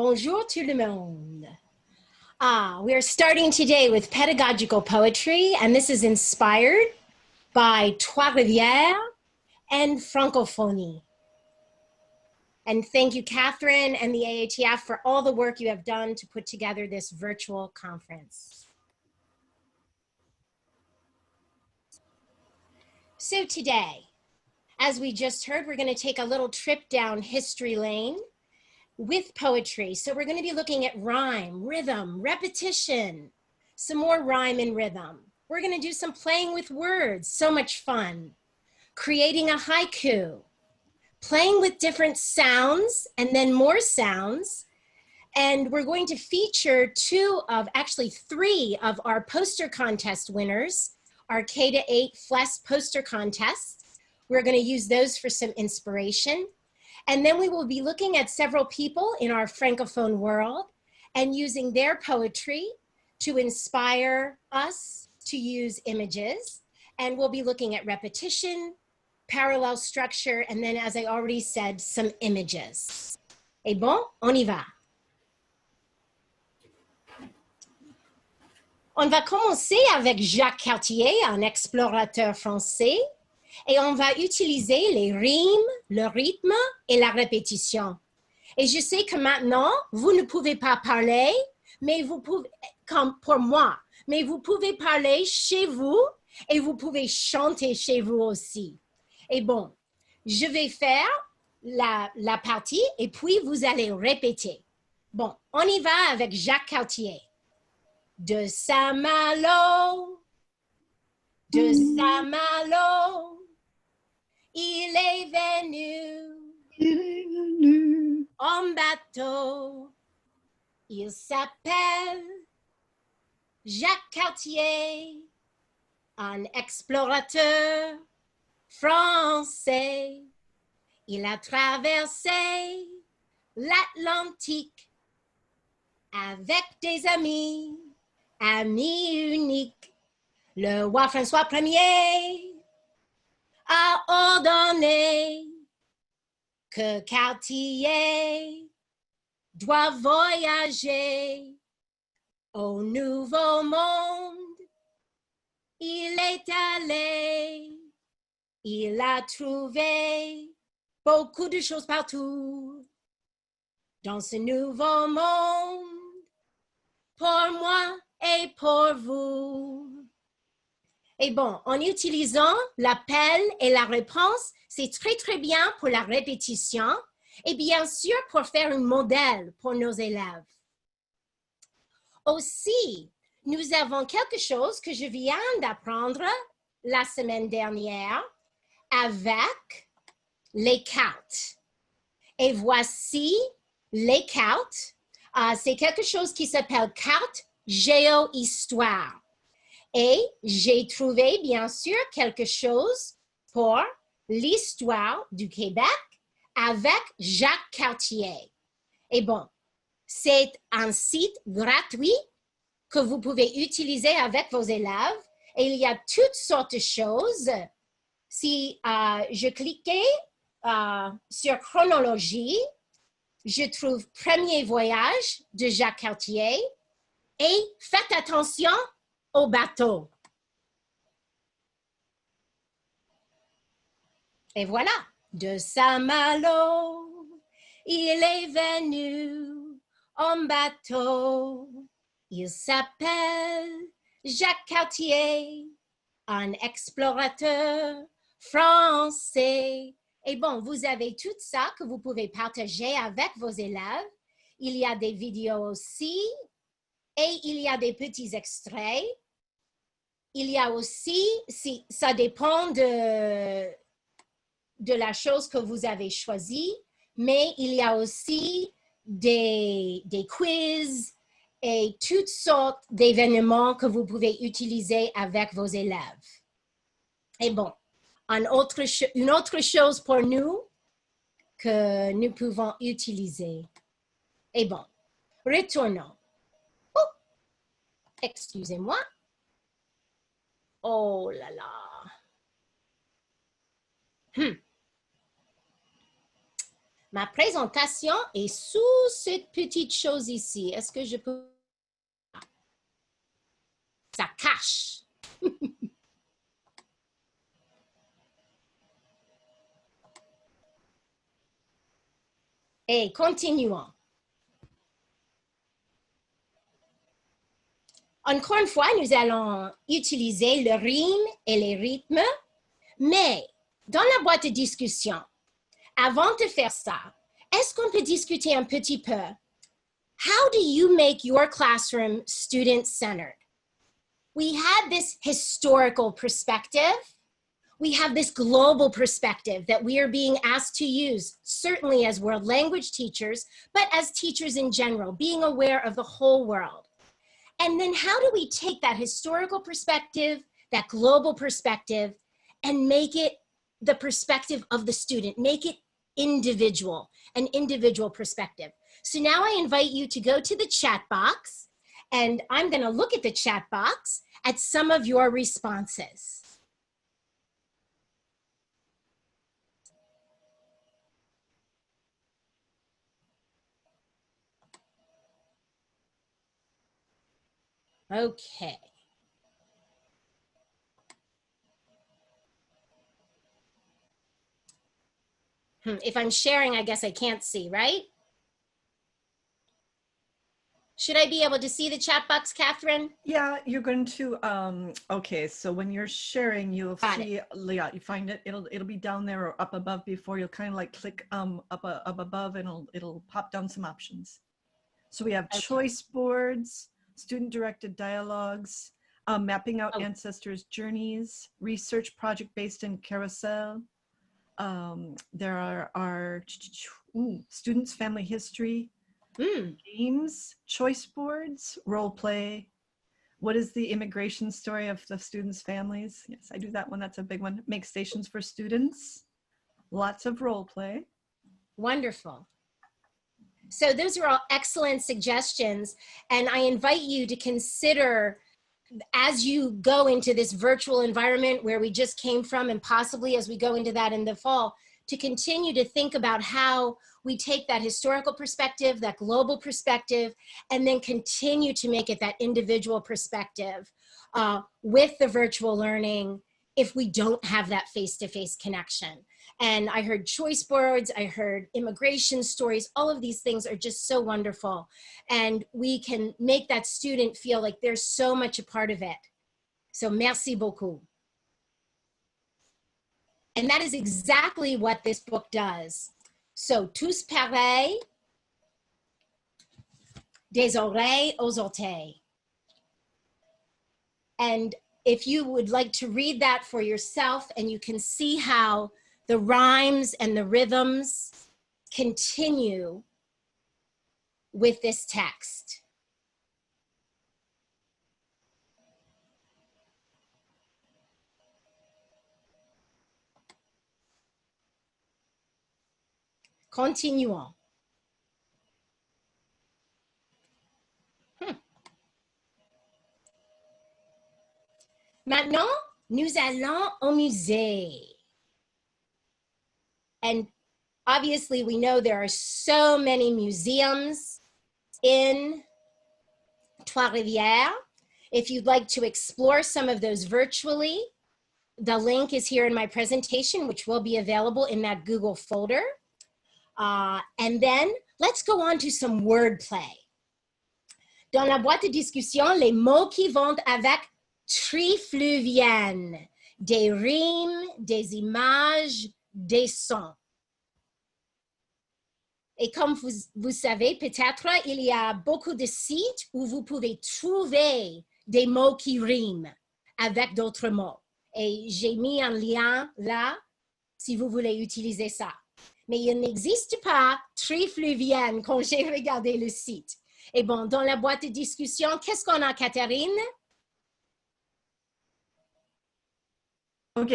Bonjour tout le monde. We are starting today with pedagogical poetry, and this is inspired by Trois-Rivières and Francophonie. And thank you, Catherine and the AATF, for all the work you have done to put together this virtual conference. So today, as we just heard, we're going to take a little trip down history lane with poetry. So we're going to be looking at rhyme, rhythm, repetition, some more rhyme and rhythm. We're going to do some playing with words, so much fun, creating a haiku, playing with different sounds and then more sounds. And we're going to feature three of our poster contest winners, our K-8 FLES poster contests. We're going to use those for some inspiration. And then we will be looking at several people in our Francophone world and using their poetry to inspire us to use images. And we'll be looking at repetition, parallel structure, and then, as I already said, some images. Et bon, on y va. On va commencer avec Jacques Cartier, un explorateur français. Et on va utiliser les rimes, le rythme et la répétition. Et je sais que maintenant, vous ne pouvez pas parler, mais vous pouvez, comme pour moi, mais vous pouvez parler chez vous et vous pouvez chanter chez vous aussi. Et bon, je vais faire la partie et puis vous allez répéter. Bon, on y va avec Jacques Cartier. De Saint-Malo, de Saint-Malo, il est venu en bateau. Il s'appelle Jacques Cartier, un explorateur français. Il a traversé l'Atlantique avec des amis uniques. Le roi François Ier a ordonné que Cartier doit voyager au Nouveau Monde. Il est allé, il a trouvé beaucoup de choses partout dans ce Nouveau Monde, pour moi et pour vous. Et bon, en utilisant l'appel et la réponse, c'est très bien pour la répétition et bien sûr pour faire un modèle pour nos élèves. Aussi, nous avons quelque chose que je viens d'apprendre la semaine dernière avec les cartes. Et voici les cartes. C'est quelque chose qui s'appelle carte géohistoire. Et j'ai trouvé, bien sûr, quelque chose pour l'histoire du Québec avec Jacques Cartier. Et bon, c'est un site gratuit que vous pouvez utiliser avec vos élèves. Et il y a toutes sortes de choses. Si je cliquais sur chronologie, je trouve premier voyage de Jacques Cartier. Et faites attention au bateau. Et voilà, de Saint-Malo, il est venu en bateau. Il s'appelle Jacques Cartier, un explorateur français. Et bon, vous avez tout ça que vous pouvez partager avec vos élèves. Il y a des vidéos aussi. Et il y a des petits extraits. Il y a aussi, ça dépend de la chose que vous avez choisie, mais il y a aussi des quiz et toutes sortes d'événements que vous pouvez utiliser avec vos élèves. Et bon, une autre chose pour nous que nous pouvons utiliser. Et bon, retournons. Excusez-moi. Oh là là. Ma présentation est sous cette petite chose ici. Est-ce que je peux... Ça cache. Et continuons. Encore une fois, nous allons utiliser le rime et les rythmes, mais dans la boîte de discussion, avant de faire ça, est-ce qu'on peut discuter un petit peu? How do you make your classroom student-centered? We had this historical perspective. We have this global perspective that we are being asked to use, certainly as world language teachers, but as teachers in general, being aware of the whole world. And then how do we take that historical perspective, that global perspective, and make it the perspective of the student, make it individual, an individual perspective. So now I invite you to go to the chat box, and I'm going to look at the chat box at some of your responses. Okay. If I'm sharing, I guess I can't see, right? Should I be able to see the chat box, Catherine? Yeah, you're going to, okay, so when you're sharing, you'll see, yeah, you find it, it'll be down there or up above before, you'll kind of like click up above and it'll pop down some options. So we have choice boards, student-directed dialogues, mapping out ancestors' journeys, research project based in Carousel. There are our students' family history, games, choice boards, role play. What is the immigration story of the students' families? Yes, I do that one. That's a big one. Make stations for students. Lots of role play. Wonderful. So those are all excellent suggestions. And I invite you to consider, as you go into this virtual environment where we just came from, and possibly as we go into that in the fall, to continue to think about how we take that historical perspective, that global perspective, and then continue to make it that individual perspective with the virtual learning if we don't have that face-to-face connection. And I heard choice boards, I heard immigration stories, all of these things are just so wonderful. And we can make that student feel like they're so much a part of it. So merci beaucoup. And that is exactly what this book does. So, tous pareils, des oreilles aux orteils. And if you would like to read that for yourself, and you can see how the rhymes and the rhythms continue with this text. Continuons. Maintenant, nous allons au musée. And obviously, we know there are so many museums in Trois-Rivières. If you'd like to explore some of those virtually, the link is here in my presentation, which will be available in that Google folder. And then let's go on to some wordplay. Dans la boîte de discussion, les mots qui vont avec trifluvienne, des rimes, des images, des sons. Et comme vous savez, peut-être il y a beaucoup de sites où vous pouvez trouver des mots qui riment avec d'autres mots. Et j'ai mis un lien là si vous voulez utiliser ça. Mais il n'existe pas trifluvienne quand j'ai regardé le site. Et bon, dans la boîte de discussion, qu'est-ce qu'on a, Catherine? OK,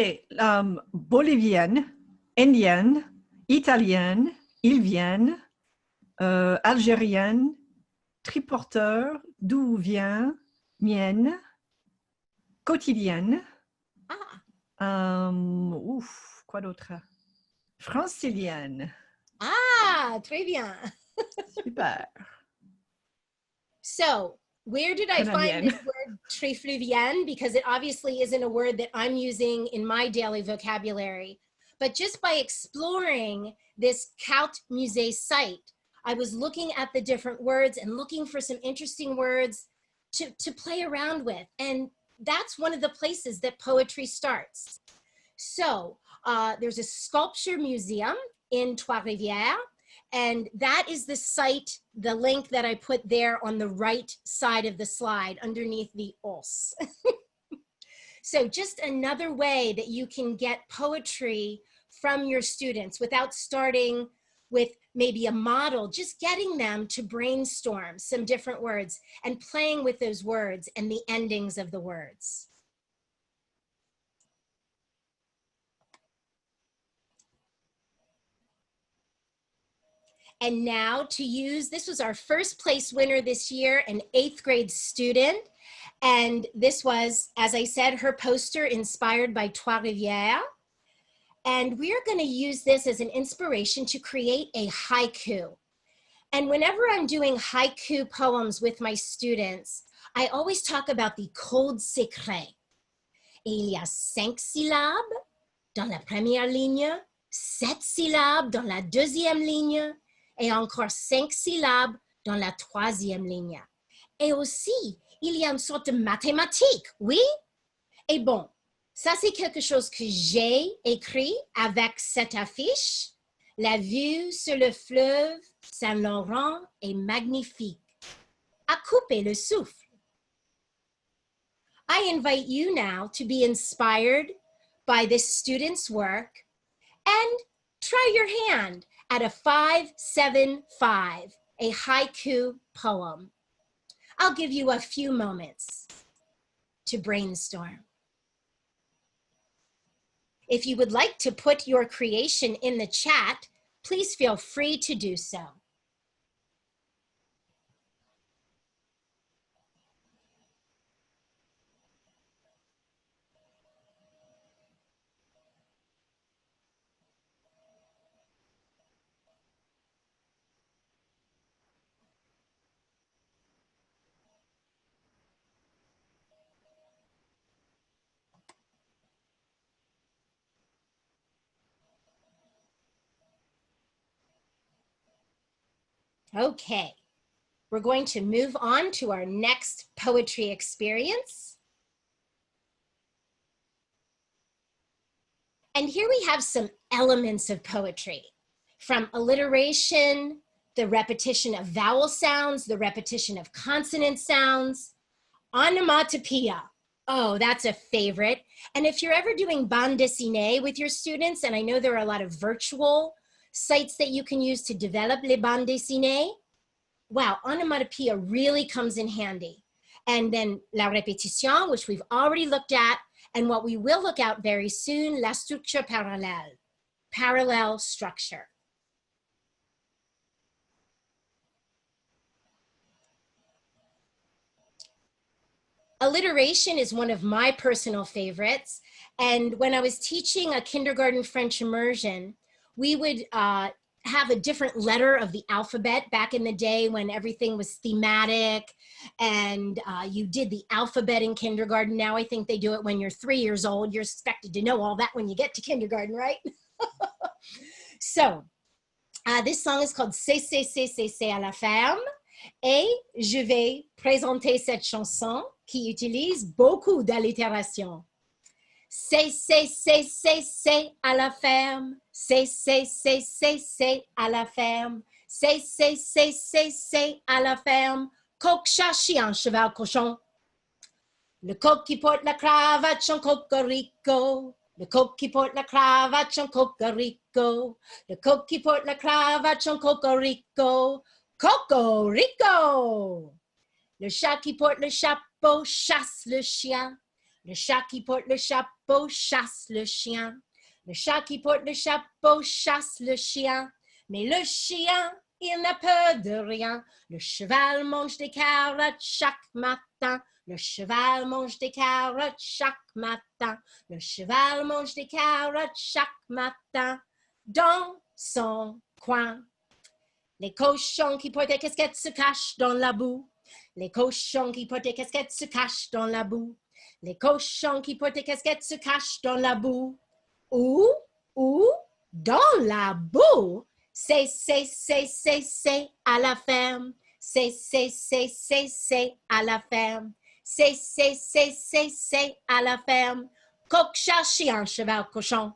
bolivienne, indienne, italienne, ilvienne, algérienne, triporteur, d'où vient, mienne, quotidienne. Quoi d'autre? Francilienne. Ah, très bien. Super. So where did I find this word trifluvien? Because it obviously isn't a word that I'm using in my daily vocabulary. But just by exploring this Caute Musée site, I was looking at the different words and looking for some interesting words to play around with. And that's one of the places that poetry starts. So there's a sculpture museum in Trois-Rivières, and that is the site, the link that I put there on the right side of the slide underneath the os. So just another way that you can get poetry from your students without starting with maybe a model, just getting them to brainstorm some different words and playing with those words and the endings of the words. And now to use, this was our first place winner this year, an 8th grade student. And this was, as I said, her poster inspired by Trois-Rivières. And we're going to use this as an inspiration to create a haiku. And whenever I'm doing haiku poems with my students, I always talk about the code secret. Et il y a 5 syllabes dans la première ligne, 7 syllabes dans la deuxième ligne, et encore 5 syllabes dans la troisième ligne. Et aussi, il y a une sorte de mathématique, oui? Et bon, ça c'est quelque chose que j'ai écrit avec cette affiche. La vue sur le fleuve Saint-Laurent est magnifique. À couper le souffle. I invite you now to be inspired by this student's work and try your hand at a 5-7-5, a haiku poem. I'll give you a few moments to brainstorm. If you would like to put your creation in the chat, please feel free to do so. Okay, we're going to move on to our next poetry experience. And here we have some elements of poetry, from alliteration, the repetition of vowel sounds, the repetition of consonant sounds, onomatopoeia. Oh, that's a favorite. And if you're ever doing bande dessinée with your students, and I know there are a lot of virtual sites that you can use to develop les bandes dessinées, wow, onomatopoeia really comes in handy. And then la répétition, which we've already looked at, and what we will look at very soon, la structure parallèle, parallel structure. Alliteration is one of my personal favorites. And when I was teaching a kindergarten French immersion, we would have a different letter of the alphabet back in the day when everything was thematic and you did the alphabet in kindergarten. Now I think they do it when you're 3 years old. You're expected to know all that when you get to kindergarten, right? So this song is called C'est à la ferme. Et je vais présenter cette chanson qui utilise beaucoup d'allitération. C'est à la ferme. C'est à la ferme. C'est à la ferme. Coq, chat, chien, cheval, cochon. Le coq qui porte la cravate chante cocorico. Le coq qui porte la cravate chante cocorico. Le coq qui porte la cravate chante cocorico. Cocorico! Le chat qui porte le chapeau chasse le chien. Le chat qui porte le chapeau chasse le chien. Le chat qui porte le chapeau chasse le chien. Mais le chien, il n'a peur de rien. Le cheval mange des carottes chaque matin. Le cheval mange des carottes chaque matin. Le cheval mange des carottes chaque matin. Dans son coin. Les cochons qui portent des casquettes se cachent dans la boue. Les cochons qui portent des casquettes se cachent dans la boue. Les cochons qui portent des casquettes se cachent dans la boue. Où? Dans la boue. C'est à la ferme. C'est à la ferme. C'est à la ferme. Coq, chat, chien, cheval, cochon.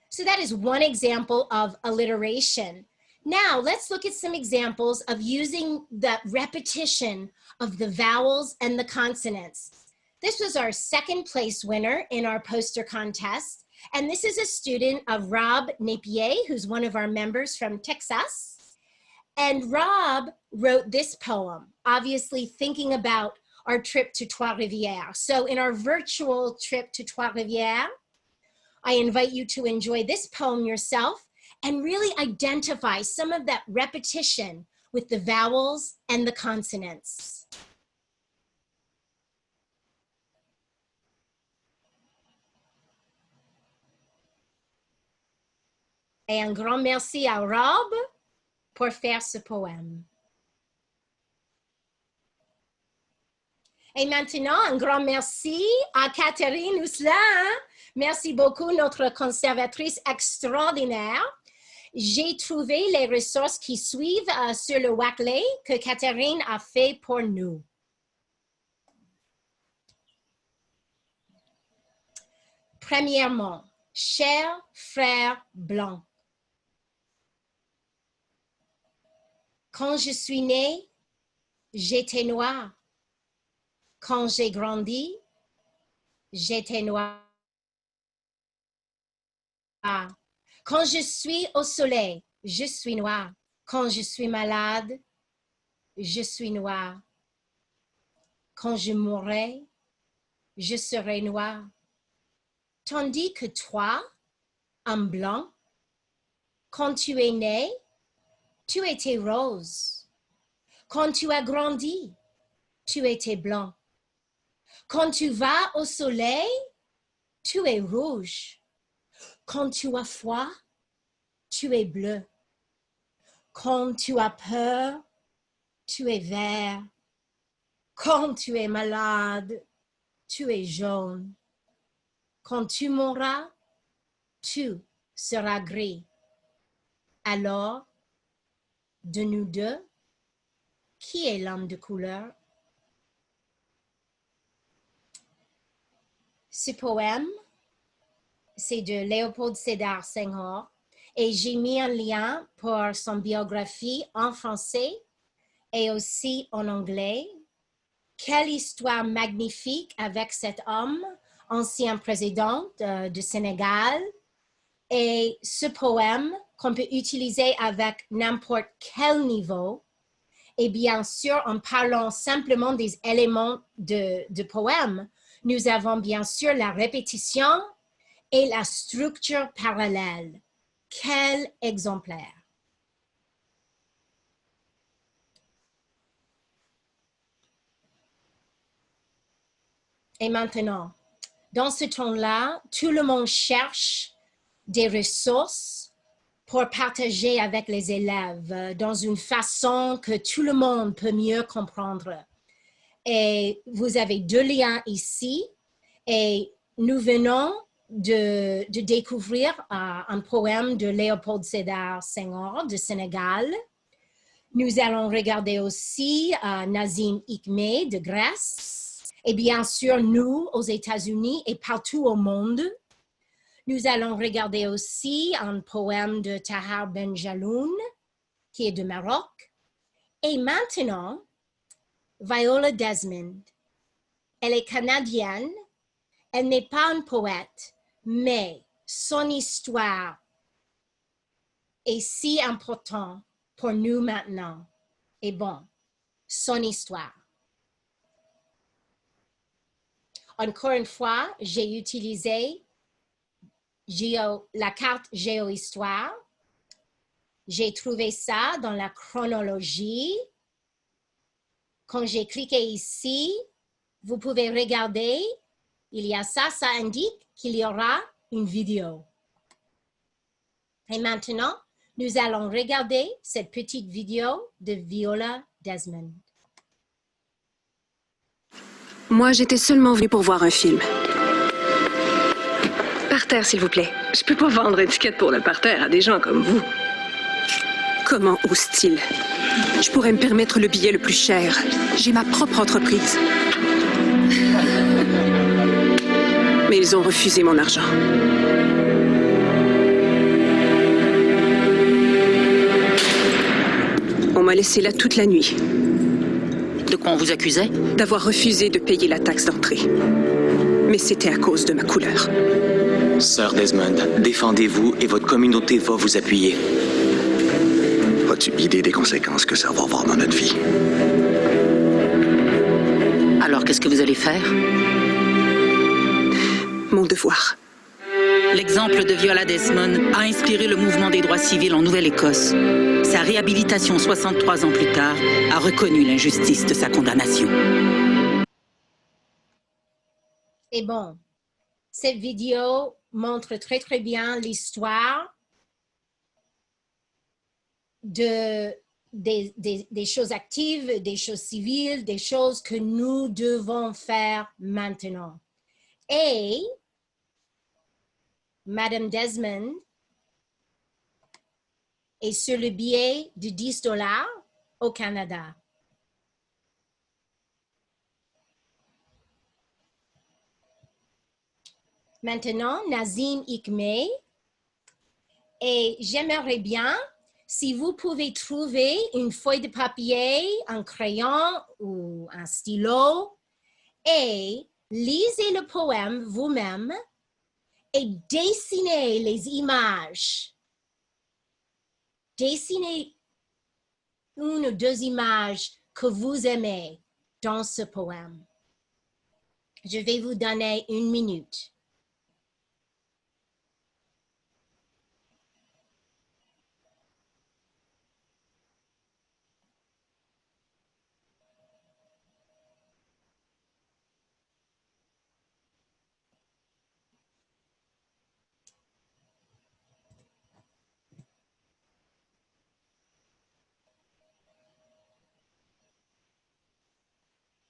So that is one example of alliteration. Now let's look at some examples of using the repetition of the vowels and the consonants. This was our second place winner in our poster contest. And this is a student of Rob Napier, who's one of our members from Texas. And Rob wrote this poem, obviously thinking about our trip to Trois-Rivières. So in our virtual trip to Trois-Rivières, I invite you to enjoy this poem yourself and really identify some of that repetition with the vowels and the consonants. Et un grand merci à Rob pour faire ce poème. Et maintenant, un grand merci à Catherine Ousselin. Merci beaucoup, notre conservatrice extraordinaire. J'ai trouvé les ressources qui suivent sur le Wakley que Catherine a fait pour nous. Premièrement, cher frère blanc. Quand je suis née, j'étais noire. Quand j'ai grandi, j'étais noire. Quand je suis au soleil, je suis noire. Quand je suis malade, je suis noire. Quand je mourrai, je serai noire. Tandis que toi, un blanc, quand tu es né, tu étais rose. Quand tu as grandi, tu étais blanc. Quand tu vas au soleil, tu es rouge. Quand tu as froid, tu es bleu. Quand tu as peur, tu es vert. Quand tu es malade, tu es jaune. Quand tu mourras, tu seras gris. Alors, de nous deux, qui est l'homme de couleur? Ce poème, c'est de Léopold Sédar Senghor et j'ai mis un lien pour son biographie en français et aussi en anglais. Quelle histoire magnifique avec cet homme, ancien président du Sénégal. Et ce poème qu'on peut utiliser avec n'importe quel niveau. Et bien sûr, en parlant simplement des éléments de poème, nous avons bien sûr la répétition et la structure parallèle. Quel exemplaire! Et maintenant, dans ce temps-là, tout le monde cherche des ressources pour partager avec les élèves dans une façon que tout le monde peut mieux comprendre. Et vous avez deux liens ici et nous venons de découvrir un poème de Léopold Sédar Senghor du Sénégal. Nous allons regarder aussi Nazim Hikmet de Grèce. Et bien sûr, nous, aux États-Unis et partout au monde. Nous allons regarder aussi un poème de Tahar Benjaloun, qui est de Maroc. Et maintenant, Viola Desmond. Elle est canadienne. Elle n'est pas une poète, mais son histoire est si importante pour nous maintenant. Et bon, son histoire. Encore une fois, j'ai utilisé la carte géohistoire. J'ai trouvé ça dans la chronologie. Quand j'ai cliqué ici, vous pouvez regarder. Il y a ça, ça indique qu'il y aura une vidéo. Et maintenant, nous allons regarder cette petite vidéo de Viola Desmond. Moi, j'étais seulement venue pour voir un film. Parterre, s'il vous plaît. Je peux pas vendre une ticket pour le parterre à des gens comme vous. Comment ose-t-il? Je pourrais me permettre le billet le plus cher. J'ai ma propre entreprise. Mais ils ont refusé mon argent. On m'a laissé là toute la nuit. De quoi on vous accusait? D'avoir refusé de payer la taxe d'entrée. Mais c'était à cause de ma couleur. Sœur Desmond, défendez-vous et votre communauté va vous appuyer. As-tu idée des conséquences que ça va avoir dans notre vie? Alors, qu'est-ce que vous allez faire? Mon devoir. L'exemple de Viola Desmond a inspiré le mouvement des droits civils en Nouvelle-Écosse. Sa réhabilitation 63 ans plus tard a reconnu l'injustice de sa condamnation. Et bon, cette vidéo montre très très bien l'histoire des choses actives, des choses civiles, des choses que nous devons faire maintenant. Et Madame Desmond est sur le billet de 10 $ au Canada. Maintenant, Nazim Hikmet, et j'aimerais bien si vous pouvez trouver une feuille de papier, un crayon ou un stylo et lisez le poème vous-même et dessinez les images. Dessinez une ou deux images que vous aimez dans ce poème. Je vais vous donner 1 minute.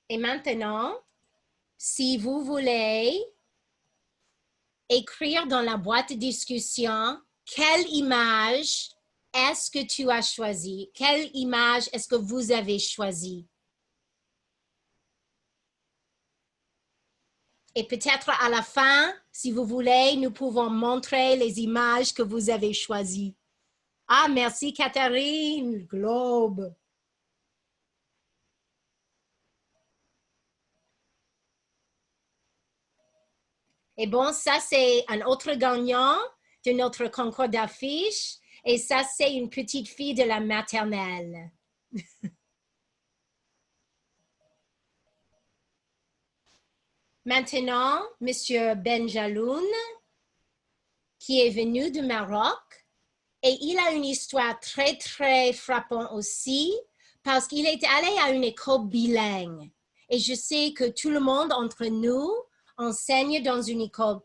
Et maintenant, si vous voulez écrire dans la boîte de discussion, quelle image est-ce que tu as choisi? Quelle image est-ce que vous avez choisi? Et peut-être à la fin, si vous voulez, nous pouvons montrer les images que vous avez choisies. Ah, merci Catherine, Globe. Et bon, ça, c'est un autre gagnant de notre concours d'affiches. Et ça, c'est une petite fille de la maternelle. Maintenant, Monsieur Benjaloun, qui est venu du Maroc, et il a une histoire très, très frappante aussi, parce qu'il est allé à une école bilingue. Et je sais que tout le monde entre nous enseigne dans une école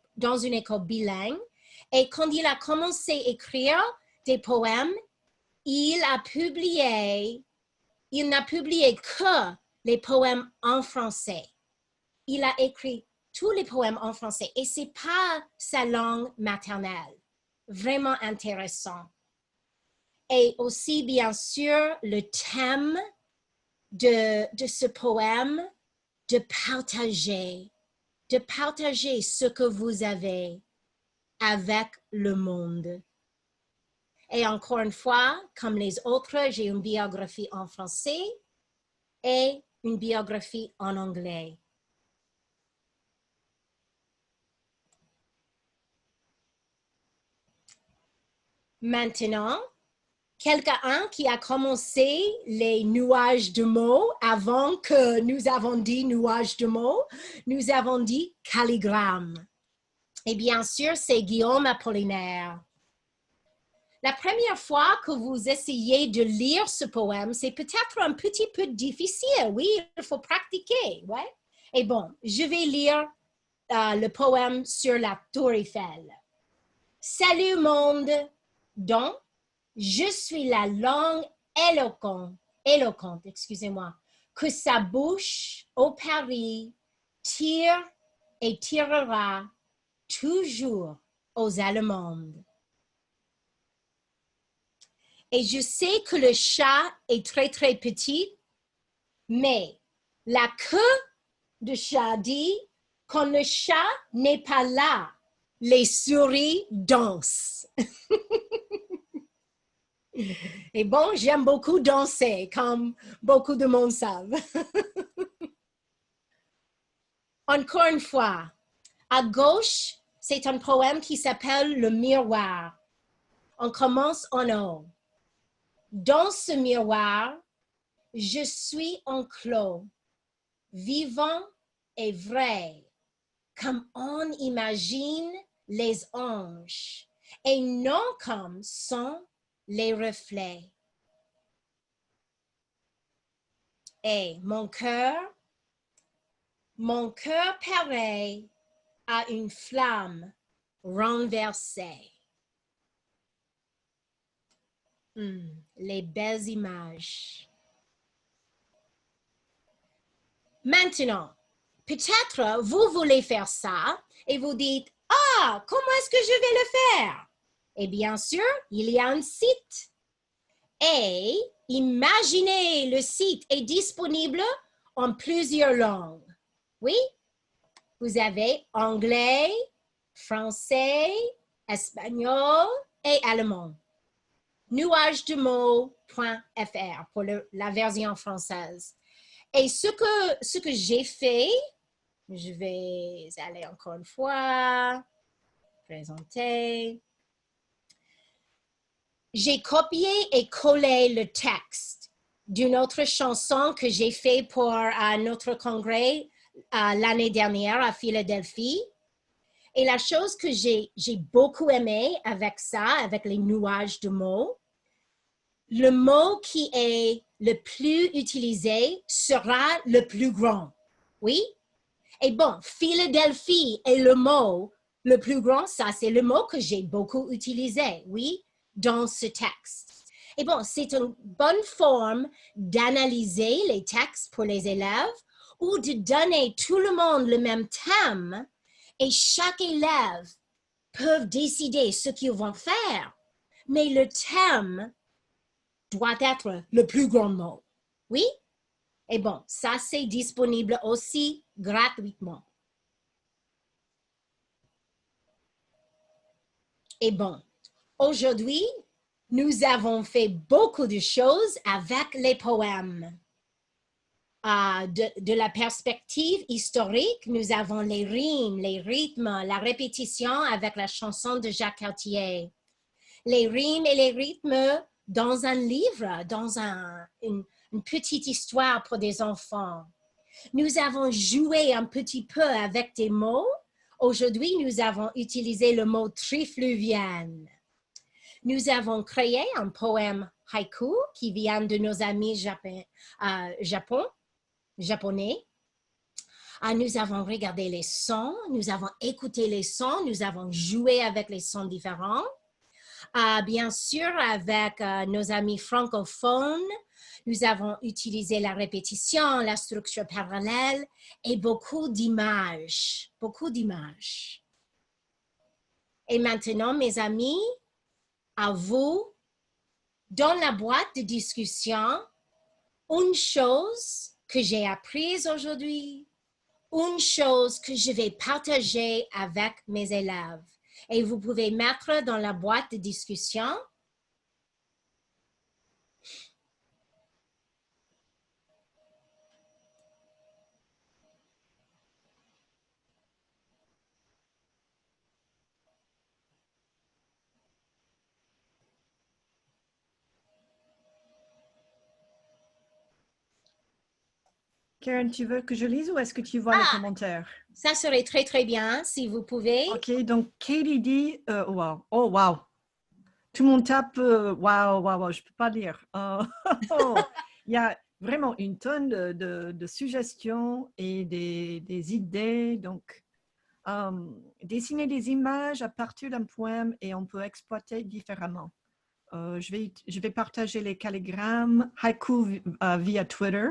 bilingue. Et quand il a commencé à écrire des poèmes, il n'a publié que les poèmes en français. Il a écrit tous les poèmes en français et ce n'est pas sa langue maternelle. Vraiment intéressant. Et aussi, bien sûr, le thème de ce poème, de partager ce que vous avez avec le monde. Et encore une fois, comme les autres, j'ai une biographie en français et une biographie en anglais. Maintenant, quelqu'un qui a commencé les nuages de mots avant que nous avons dit nuages de mots, nous avons dit calligramme. Et bien sûr, c'est Guillaume Apollinaire. La première fois que vous essayez de lire ce poème, c'est peut-être un petit peu difficile. Oui, il faut pratiquer. Ouais? Et bon, je vais lire le poème sur la Tour Eiffel. Salut monde, Donc, je suis la langue éloquente, excusez-moi, que sa bouche au Paris tire et tirera toujours aux Allemandes. Et je sais que le chat est très, très petit, mais la queue de chat dit, quand le chat n'est pas là, les souris dansent. Et bon, j'aime beaucoup danser, comme beaucoup de monde savent. Encore une fois, à gauche, c'est un poème qui s'appelle Le Miroir. On commence en haut. Dans ce miroir, je suis enclos, vivant et vrai, comme on imagine les anges, et non comme sont les reflets. Et mon cœur pareil à une flamme renversée. Les belles images. Maintenant, peut-être vous voulez faire ça et vous dites, ah, comment est-ce que je vais le faire? Et bien sûr, il y a un site. Et imaginez, le site est disponible en plusieurs langues. Oui, vous avez anglais, français, espagnol et allemand. nuagedemots.fr pour la version française. Et ce que j'ai fait, je vais aller encore une fois, présenter. J'ai copié et collé le texte d'une autre chanson que j'ai fait pour notre congrès l'année dernière à Philadelphie. Et la chose que j'ai beaucoup aimé avec ça, avec les nuages de mots, le mot qui est le plus utilisé sera le plus grand. Oui? Et bon, Philadelphie est le mot le plus grand. Ça, c'est le mot que j'ai beaucoup utilisé, oui, dans ce texte. Et bon, c'est une bonne forme d'analyser les textes pour les élèves ou de donner tout le monde le même thème et chaque élève peut décider ce qu'ils vont faire. Mais le thème doit être le plus grand mot. Oui? Et bon, ça c'est disponible aussi gratuitement. Et bon, aujourd'hui, nous avons fait beaucoup de choses avec les poèmes. De la perspective historique, nous avons les rimes, les rythmes, la répétition avec la chanson de Jacques Cartier. Les rimes et les rythmes dans un livre, dans une petite histoire pour des enfants. Nous avons joué un petit peu avec des mots. Aujourd'hui, nous avons utilisé le mot trifluvienne. Nous avons créé un poème haïku qui vient de nos amis japonais. Nous avons regardé les sons, nous avons écouté les sons, nous avons joué avec les sons différents. Bien sûr, avec nos amis francophones, nous avons utilisé la répétition, la structure parallèle et beaucoup d'images, Et maintenant, mes amis, à vous, dans la boîte de discussion, une chose que j'ai apprise aujourd'hui, une chose que je vais partager avec mes élèves. Et vous pouvez mettre dans la boîte de discussion. Karen, tu veux que je lise ou est-ce que tu vois les commentaires? Ça serait très, très bien si vous pouvez. Ok, donc Katie dit, wow, oh wow. Tout le monde tape, wow, je ne peux pas lire. Il y a vraiment une tonne de suggestions et des idées. Donc, dessiner des images à partir d'un poème et on peut exploiter différemment. Je vais partager les calligrammes, haïku via Twitter.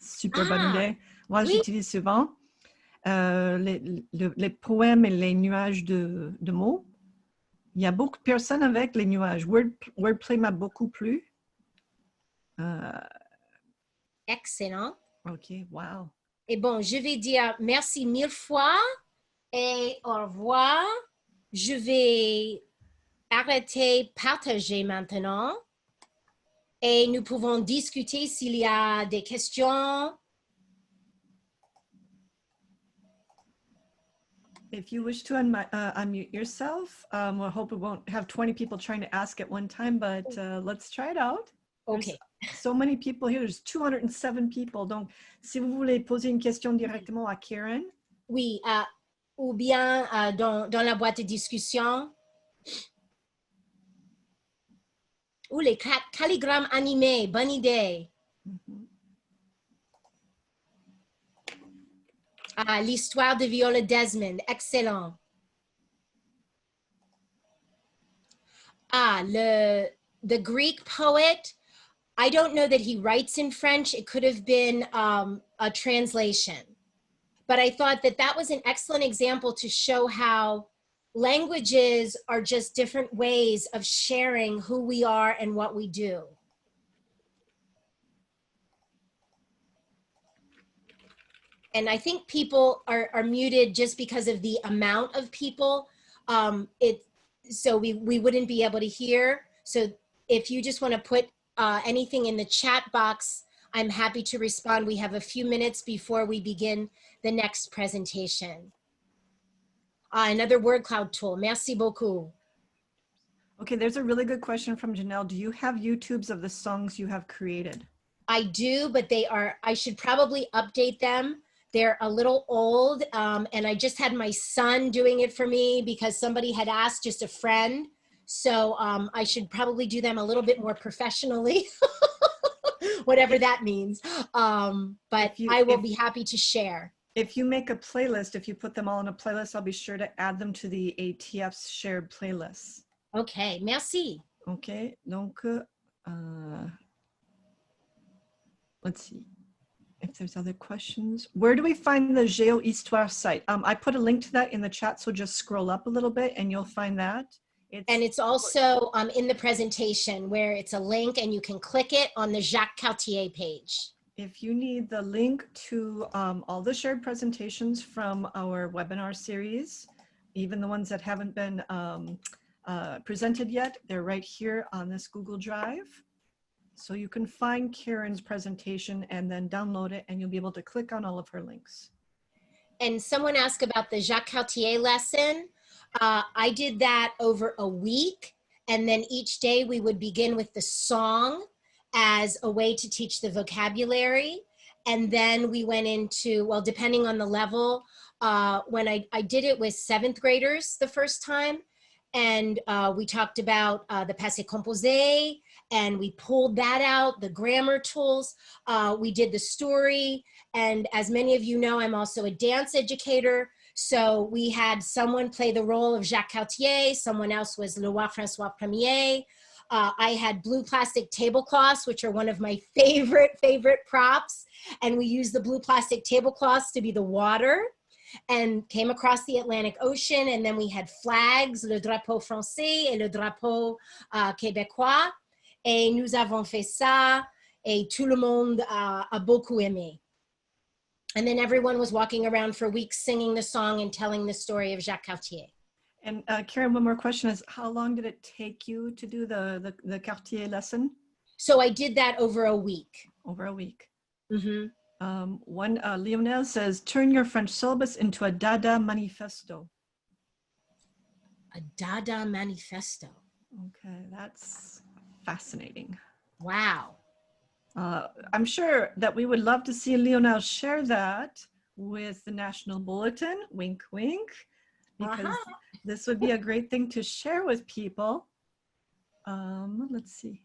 Super bonne idée. Moi, oui. j'utilise souvent les poèmes et les nuages de mots. Il y a beaucoup de personnes avec les nuages. Wordplay m'a beaucoup plu. Excellent. OK, wow. Et bon, je vais dire merci 1000 fois et au revoir. Je vais arrêter partager maintenant et nous pouvons discuter s'il y a des questions. If you wish to unmute yourself, I hope we won't have 20 people trying to ask at one time, but let's try it out. OK. There's so many people here. There's 207 people. Donc, si vous voulez poser une question directement à Karen. Oui, ou bien dans la boîte de discussion. Ou les calligrammes animés, bonne idée. L'histoire de Viola Desmond, excellent. The Greek poet, I don't know that he writes in French. It could have been a translation. But I thought that that was an excellent example to show how languages are just different ways of sharing who we are and what we do. And I think people are muted just because of the amount of people. So we wouldn't be able to hear. So if you just want to put anything in the chat box, I'm happy to respond. We have a few minutes before we begin the next presentation. Another word cloud tool. Merci beaucoup. Okay, there's a really good question from Janelle. Do you have YouTubes of the songs you have created? I do, but I should probably update them. They're a little old, and I just had my son doing it for me because somebody had asked, just a friend. So I should probably do them a little bit more professionally, whatever that means. But I will be happy to share. If you make a playlist, if you put them all in a playlist, I'll be sure to add them to the ATF's shared playlists. Okay, merci. Okay, donc, let's see if there's other questions. Where do we find the GeoHistoire site? I put a link to that in the chat, so just scroll up a little bit and you'll find that. And it's also in the presentation where it's a link and you can click it on the Jacques Cartier page. If you need the link to all the shared presentations from our webinar series, even the ones that haven't been presented yet, they're right here on this Google Drive. So you can find Karen's presentation and then download it, and you'll be able to click on all of her links. And someone asked about the Jacques Cartier lesson. I did that over a week, and then each day we would begin with the song as a way to teach the vocabulary. And then we went into, well, depending on the level, when I did it with 7th graders the first time, and we talked about the passé composé, and we pulled that out, the grammar tools. We did the story, and as many of you know, I'm also a dance educator. So we had someone play the role of Jacques Cartier, someone else was Le Roi François Premier. I had blue plastic tablecloths, which are one of my favorite props. And we used the blue plastic tablecloths to be the water and came across the Atlantic Ocean. And then we had flags, le drapeau français et le drapeau québécois. Et nous avons fait ça, et tout le monde a beaucoup aimé. And then everyone was walking around for weeks singing the song and telling the story of Jacques Cartier. And Karen, one more question is, how long did it take you to do the Cartier lesson? So I did that over a week. Over a week. Mm-hmm. Lionel says, turn your French syllabus into a Dada manifesto. A Dada manifesto. Okay, that's fascinating. Wow. I'm sure that we would love to see Lionel share that with the National Bulletin, wink, wink, because this would be a great thing to share with people. Let's see.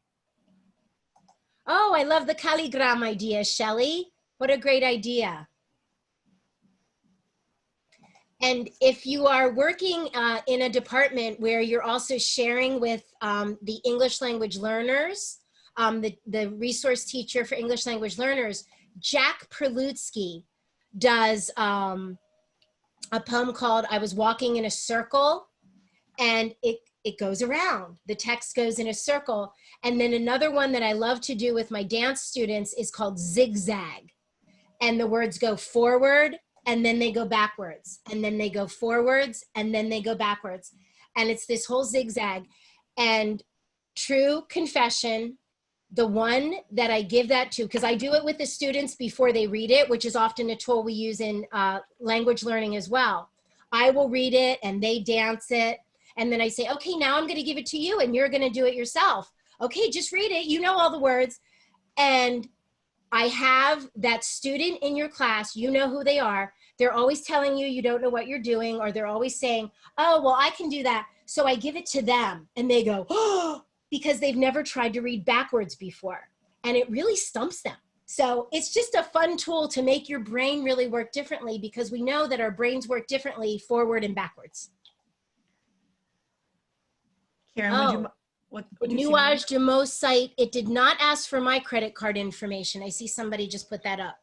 Oh, I love the calligram idea, Shelley. What a great idea. And if you are working in a department where you're also sharing with the English language learners, the resource teacher for English language learners, Jack Perlutsky does a poem called I Was Walking in a Circle, and it goes around. The text goes in a circle. And then another one that I love to do with my dance students is called Zigzag. And the words go forward, and then they go backwards, and then they go forwards, and then they go backwards. And it's this whole zigzag. And true confession, the one that I give that to, because I do it with the students before they read it, which is often a tool we use in language learning as well. I will read it and they dance it. And then I say, okay, now I'm gonna give it to you and you're gonna do it yourself. Okay, just read it, you know all the words. And I have that student in your class, you know who they are. They're always telling you you don't know what you're doing, or they're always saying, oh, well, I can do that. So I give it to them and they go, oh, because they've never tried to read backwards before. And it really stumps them. So it's just a fun tool to make your brain really work differently, because we know that our brains work differently forward and backwards. Karen, what Nuage de Mots site, it did not ask for my credit card information. I see somebody just put that up.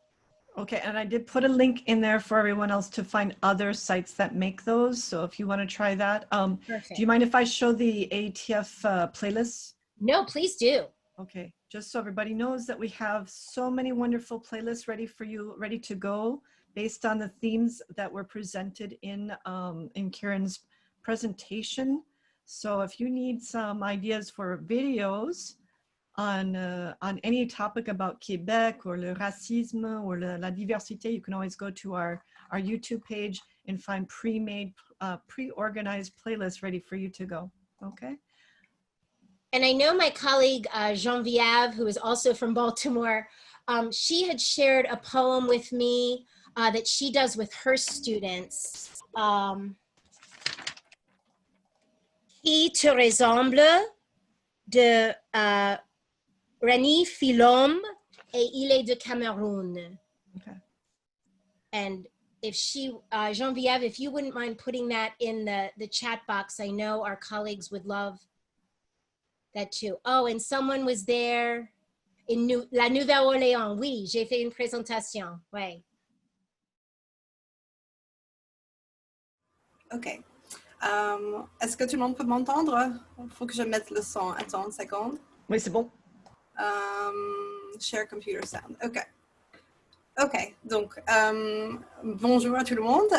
Okay, and I did put a link in there for everyone else to find other sites that make those. So if you want to try that, do you mind if I show the ATF playlist? No, please do. Okay, just so everybody knows that we have so many wonderful playlists ready for you, ready to go, based on the themes that were presented in Karen's presentation. So if you need some ideas for videos on any topic about Quebec or le racisme or la diversité, you can always go to our YouTube page and find pre-made, pre-organized playlists ready for you to go, okay? And I know my colleague, Geneviève, who is also from Baltimore, she had shared a poem with me that she does with her students. Qui te ressemble de Rani Philom, et il est de Cameroun. Okay. And if she, Geneviève, if you wouldn't mind putting that in the chat box, I know our colleagues would love that too. Oh, and someone was there in La Nouvelle-Orléans. Oui, j'ai fait une présentation. Ouais. OK. Est-ce que tout le monde peut m'entendre? Il faut que je mette le son. Attends une seconde. Oui, c'est bon. Share computer sound. OK. OK. Donc, bonjour à tout le monde.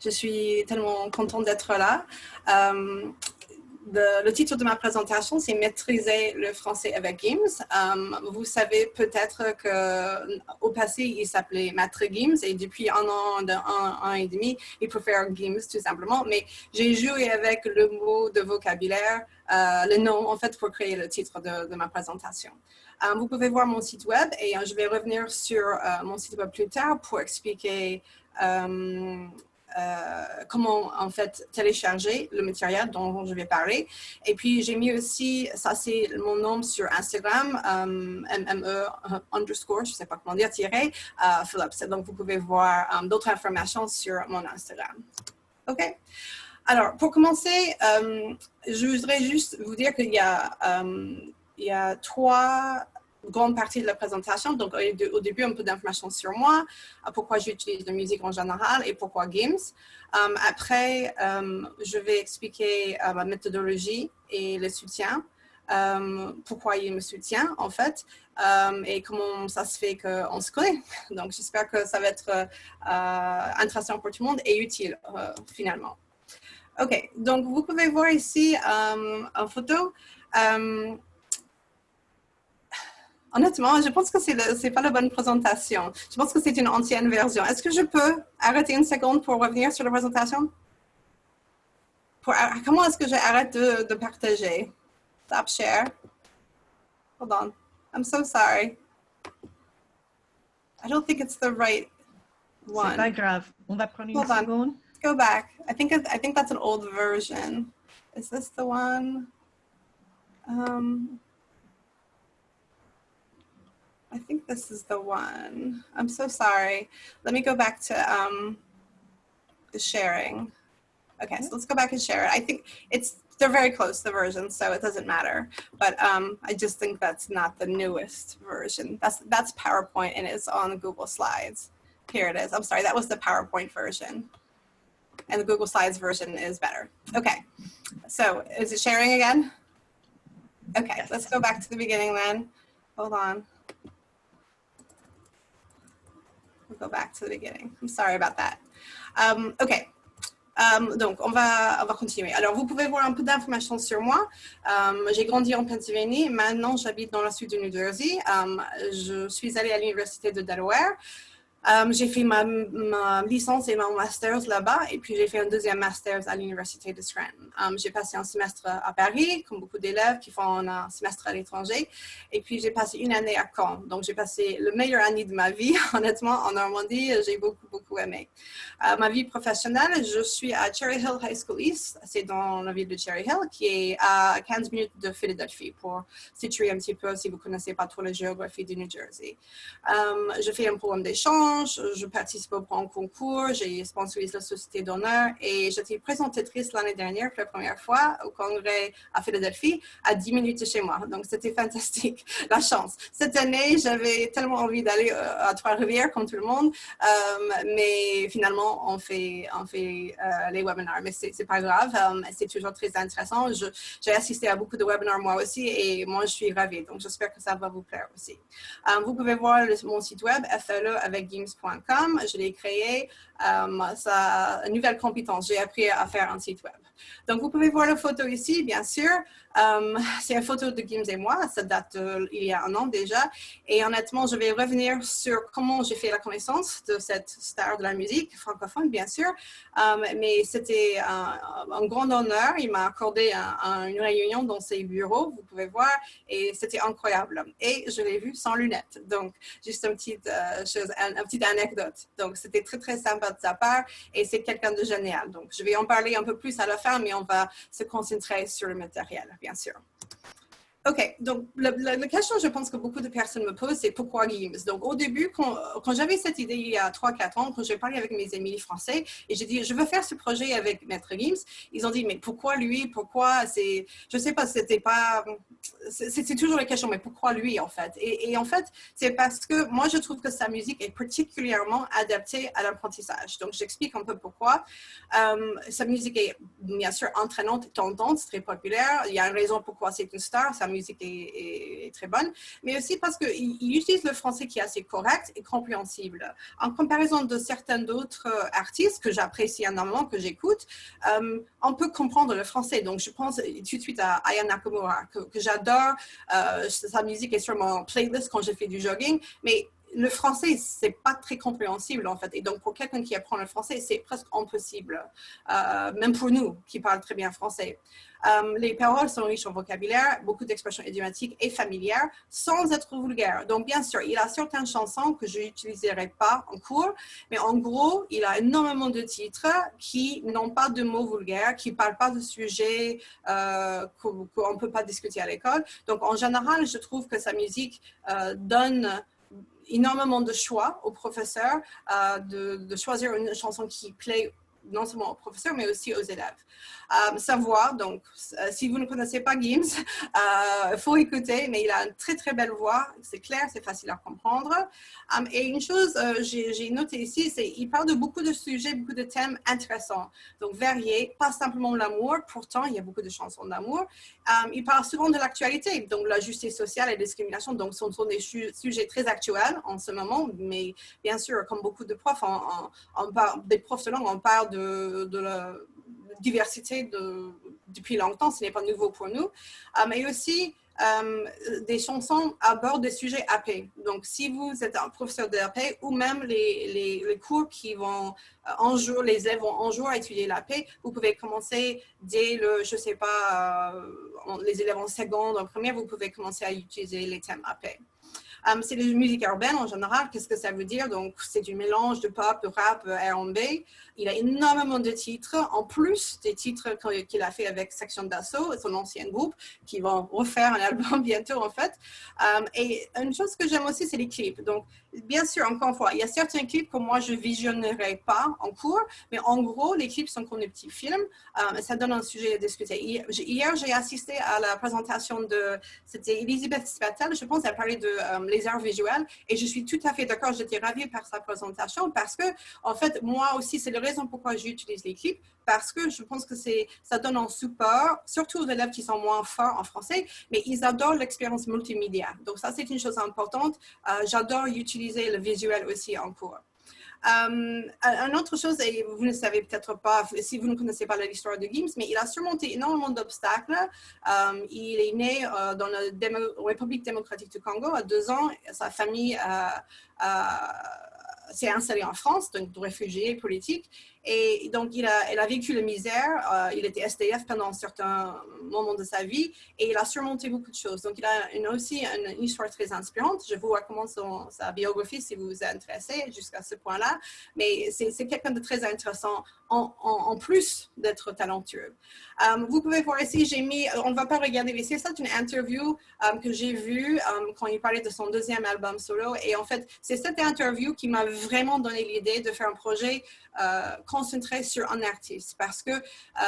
Je suis tellement contente d'être là. Le titre de ma présentation, c'est « Maîtriser le français avec Gims ». Vous savez peut-être qu'au passé, il s'appelait Maître Gims et depuis un an et demi, il préfère Gims tout simplement. Mais j'ai joué avec le mot de vocabulaire, le nom en fait, pour créer le titre de ma présentation. Vous pouvez voir mon site web et je vais revenir sur mon site web plus tard pour expliquer comment en fait télécharger le matériel dont je vais parler. Et puis j'ai mis aussi, ça c'est mon nom sur Instagram, mme_, je ne sais pas comment dire, Phillips. Donc vous pouvez voir d'autres informations sur mon Instagram. OK? Alors pour commencer, je voudrais juste vous dire qu'il y a trois grande partie de la présentation. Donc, au début, un peu d'informations sur moi, pourquoi j'utilise la musique en général et pourquoi Gims. Après, je vais expliquer ma méthodologie et le soutien, pourquoi il me soutient, en fait, et comment ça se fait qu'on se connaît. Donc, j'espère que ça va être intéressant pour tout le monde et utile, finalement. OK, donc vous pouvez voir ici en photo. Honnêtement, je pense que c'est pas la bonne présentation. Je pense que c'est une ancienne version. Est-ce que je peux arrêter une seconde pour revenir sur la présentation? Comment est-ce que j'arrête de partager? Stop share. Hold on. I'm so sorry. I don't think it's the right one. C'est pas grave. On va prendre une seconde. Let's go back. I think that's an old version. Is this the one? I think this is the one. I'm so sorry. Let me go back to the sharing. Okay, so let's go back and share it. I think they're very close, the versions, so it doesn't matter. But I just think that's not the newest version. That's PowerPoint, and it's on Google Slides. Here it is. I'm sorry, that was the PowerPoint version. And the Google Slides version is better. Okay, so is it sharing again? Okay, let's go back to the beginning then. Hold on. We'll go back to the beginning. I'm sorry about that. Okay. Donc, on va continuer. Alors, vous pouvez voir un peu d'informations sur moi. J'ai grandi en Pennsylvanie. Maintenant, j'habite dans le sud du New Jersey. Je suis allée à l'université de Delaware. J'ai fait ma licence et mon master's là-bas, et puis j'ai fait un deuxième master's à l'université de Scranton. J'ai passé un semestre à Paris, comme beaucoup d'élèves qui font un semestre à l'étranger, et puis j'ai passé une année à Caen. Donc j'ai passé le meilleur année de ma vie, honnêtement, en Normandie. J'ai beaucoup aimé. Ma vie professionnelle, je suis à Cherry Hill High School East, c'est dans la ville de Cherry Hill, qui est à 15 minutes de Philadelphie, pour situer un petit peu si vous ne connaissez pas trop la géographie du New Jersey. Je fais un programme d'échange. Je participe au grand concours, j'ai sponsorisé la Société d'honneur et j'étais présentatrice l'année dernière pour la première fois au congrès à Philadelphie, à 10 minutes de chez moi. Donc, c'était fantastique, la chance. Cette année, j'avais tellement envie d'aller à Trois-Rivières comme tout le monde, mais finalement, on fait les webinars. Mais c'est pas grave, c'est toujours très intéressant. J'ai assisté à beaucoup de webinars moi aussi et moi, je suis ravie. Donc, j'espère que ça va vous plaire aussi. Vous pouvez voir mon site web, FLE avec games.com. Je l'ai créé, sa nouvelle compétence. J'ai appris à faire un site web. Donc, vous pouvez voir la photo ici, bien sûr. C'est une photo de Gims et moi. Ça date il y a un an déjà. Et honnêtement, je vais revenir sur comment j'ai fait la connaissance de cette star de la musique francophone, bien sûr. Mais c'était un grand honneur. Il m'a accordé une réunion dans ses bureaux, vous pouvez voir. Et c'était incroyable. Et je l'ai vu sans lunettes. Donc, juste une petite anecdote. Donc, c'était très, très sympa de sa part. Et c'est quelqu'un de génial. Donc, je vais en parler un peu plus à la fin, mais on va se concentrer sur le matériel, bien sûr. OK, donc la question, je pense que beaucoup de personnes me posent, c'est pourquoi Gims? Donc au début, quand j'avais cette idée il y a 3-4 ans, quand j'ai parlé avec mes amis français, et j'ai dit, je veux faire ce projet avec Maître Gims, ils ont dit, mais pourquoi lui? Pourquoi? Je sais pas, c'était pas... C'est toujours la question, mais pourquoi lui en fait? Et en fait, c'est parce que moi, je trouve que sa musique est particulièrement adaptée à l'apprentissage. Donc j'explique un peu pourquoi. Sa musique est bien sûr entraînante, tendante, très populaire. Il y a une raison pourquoi c'est une star. Sa musique est très bonne, mais aussi parce qu'il utilise le français qui est assez correct et compréhensible. En comparaison de certains d'autres artistes que j'apprécie énormément, que j'écoute, on peut comprendre le français. Donc, je pense tout de suite à Aya Nakamura, que j'adore. Sa musique est sur mon playlist quand je fais du jogging, mais le français, c'est pas très compréhensible en fait. Et donc, pour quelqu'un qui apprend le français, c'est presque impossible, même pour nous qui parlons très bien français. Les paroles sont riches en vocabulaire, beaucoup d'expressions idiomatiques et familières, sans être vulgaires. Donc, bien sûr, il a certaines chansons que je n'utiliserai pas en cours, mais en gros, il a énormément de titres qui n'ont pas de mots vulgaires, qui ne parlent pas de sujets qu'on ne peut pas discuter à l'école. Donc, en général, je trouve que sa musique donne énormément de choix aux professeurs de choisir une chanson qui plaît non seulement aux professeurs, mais aussi aux élèves. Savoir, donc, si vous ne connaissez pas Gims, il faut écouter, mais il a une très, très belle voix. C'est clair, c'est facile à comprendre. Et une chose, j'ai noté ici, c'est qu'il parle de beaucoup de sujets, beaucoup de thèmes intéressants, donc variés, pas simplement l'amour, pourtant, il y a beaucoup de chansons d'amour. Il parle souvent de l'actualité, donc la justice sociale et la discrimination, donc ce sont des sujets très actuels en ce moment, mais bien sûr, comme beaucoup de profs, des profs de langue, on parle de la diversité depuis longtemps, ce n'est pas nouveau pour nous, mais aussi des chansons abordent des sujets AP. Donc, si vous êtes un professeur de AP ou même les cours qui vont un jour, les élèves vont un jour étudier l'AP, vous pouvez commencer dès je sais pas, les élèves en seconde, en première, vous pouvez commencer à utiliser les thèmes AP. C'est la musique urbaine en général. Qu'est-ce que ça veut dire? Donc, c'est du mélange de pop, de rap, R&B. Il a énormément de titres, en plus des titres qu'il a fait avec Section d'Assaut, son ancien groupe, qui vont refaire un album bientôt, en fait. Et une chose que j'aime aussi, c'est les clips. Donc, bien sûr, encore une fois, il y a certains clips que moi, je ne visionnerai pas en cours, mais en gros, les clips sont comme des petits films. Ça donne un sujet à discuter. Hier, j'ai assisté à la présentation c'était Elisabeth Spatel, je pense, elle parlait de les arts visuels, et je suis tout à fait d'accord, j'étais ravie par sa présentation, parce que, en fait, moi aussi, c'est la raison pourquoi j'utilise les clips, parce que je pense que ça donne un support, surtout aux élèves qui sont moins forts en français, mais ils adorent l'expérience multimédia. Donc ça, c'est une chose importante. J'adore utiliser le visuel aussi en cours. Une autre chose, et vous ne savez peut-être pas, si vous ne connaissez pas l'histoire de Gims, mais il a surmonté énormément d'obstacles. Il est né dans la République démocratique du Congo à 2 ans. Sa famille s'est installée en France, donc de réfugiés politiques. Et donc, il a vécu la misère. Il était SDF pendant un certain moment de sa vie et il a surmonté beaucoup de choses. Donc, il a aussi une histoire très inspirante. Je vous recommande sa biographie si vous vous intéressez jusqu'à ce point-là. Mais c'est quelqu'un de très intéressant en plus d'être talentueux. Vous pouvez voir ici, on ne va pas regarder, mais c'est une interview que j'ai vue quand il parlait de son 2e album solo. Et en fait, c'est cette interview qui m'a vraiment donné l'idée de faire un projet concentré sur un artiste. Parce que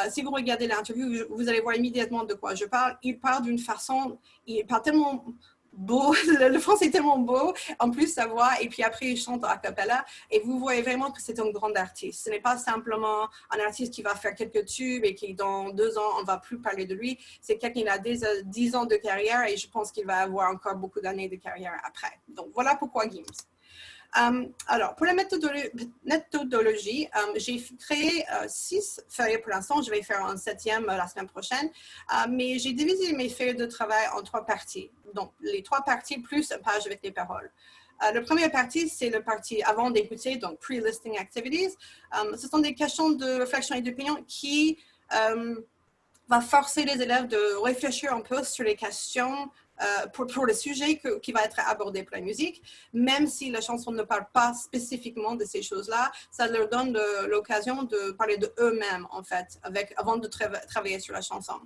si vous regardez l'interview, vous allez voir immédiatement de quoi je parle. Il parle d'une façon, il parle tellement beau, le français est tellement beau, en plus sa voix, et puis après il chante a cappella, et vous voyez vraiment que c'est un grand artiste. Ce n'est pas simplement un artiste qui va faire quelques tubes et qui dans 2 ans on ne va plus parler de lui. C'est quelqu'un qui a 10 ans de carrière et je pense qu'il va avoir encore beaucoup d'années de carrière après. Donc voilà pourquoi Gims. Alors, pour la méthodologie, j'ai créé 6 feuilles pour l'instant. Je vais faire un 7e la semaine prochaine. Mais j'ai divisé mes feuilles de travail en 3 parties. Donc, les 3 parties plus une page avec les paroles. La première partie, c'est la partie avant d'écouter, donc pre-listing activities. Ce sont des questions de réflexion et d'opinion qui va forcer les élèves de réfléchir un peu sur les questions pour le sujet qui va être abordé pour la musique, même si la chanson ne parle pas spécifiquement de ces choses-là, ça leur donne l'occasion de parler de eux-mêmes, en fait, avant de travailler sur la chanson.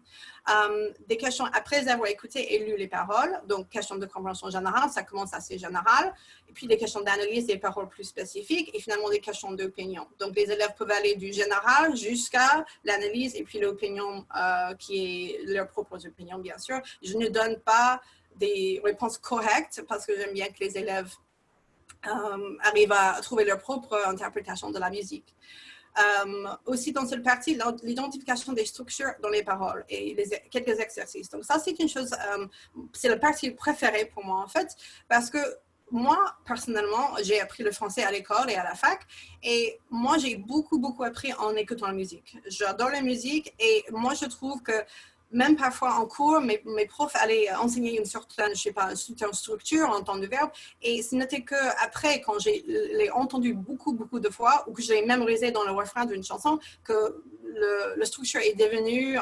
Des questions après avoir écouté et lu les paroles, donc questions de compréhension générale, ça commence assez général, et puis des questions d'analyse des paroles plus spécifiques, et finalement des questions d'opinion. Donc les élèves peuvent aller du général jusqu'à l'analyse, et puis l'opinion qui est leurs propres opinions, bien sûr. Je ne donne pas des réponses correctes parce que j'aime bien que les élèves arrivent à trouver leur propre interprétation de la musique. Aussi dans cette partie, l'identification des structures dans les paroles et quelques exercices. Donc ça, c'est une chose, c'est la partie préférée pour moi en fait, parce que moi, personnellement, j'ai appris le français à l'école et à la fac, et moi, j'ai beaucoup appris en écoutant la musique. J'adore la musique, et moi, je trouve que même parfois en cours, mes profs allaient enseigner une certaine, je sais pas, une structure en temps de verbe, et ce n'était qu'après, quand je l'ai entendu beaucoup de fois, ou que je l'ai mémorisé dans le refrain d'une chanson, que la structure est devenue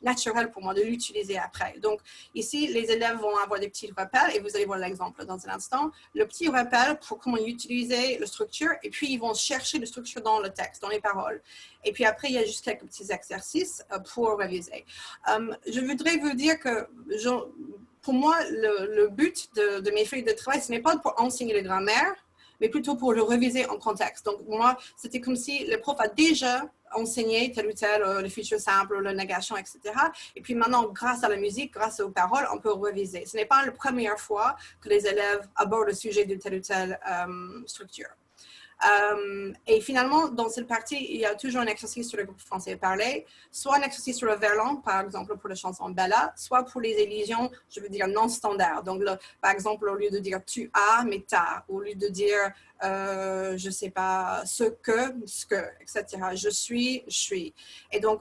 naturelle pour moi de l'utiliser après. Donc ici, les élèves vont avoir des petits rappels, et vous allez voir l'exemple dans un instant. Le petit rappel pour comment utiliser la structure, et puis ils vont chercher la structure dans le texte, dans les paroles. Et puis après, il y a juste quelques petits exercices pour réviser. Je voudrais vous dire que pour moi, le but de mes feuilles de travail, ce n'est pas pour enseigner la grammaire, mais plutôt pour le réviser en contexte. Donc moi, c'était comme si le prof a déjà enseigné tel ou tel, le future simple, la négation, etc. Et puis maintenant, grâce à la musique, grâce aux paroles, on peut réviser. Ce n'est pas la première fois que les élèves abordent le sujet de telle ou telle structure. Et finalement, dans cette partie, il y a toujours un exercice sur le groupe français parlé, soit un exercice sur le verlan, par exemple pour la chanson Bella, soit pour les élisions, je veux dire non standards. Donc, par exemple, au lieu de dire tu as, mais t'as, au lieu de dire je sais pas, ce que, etc. Je suis. Et donc,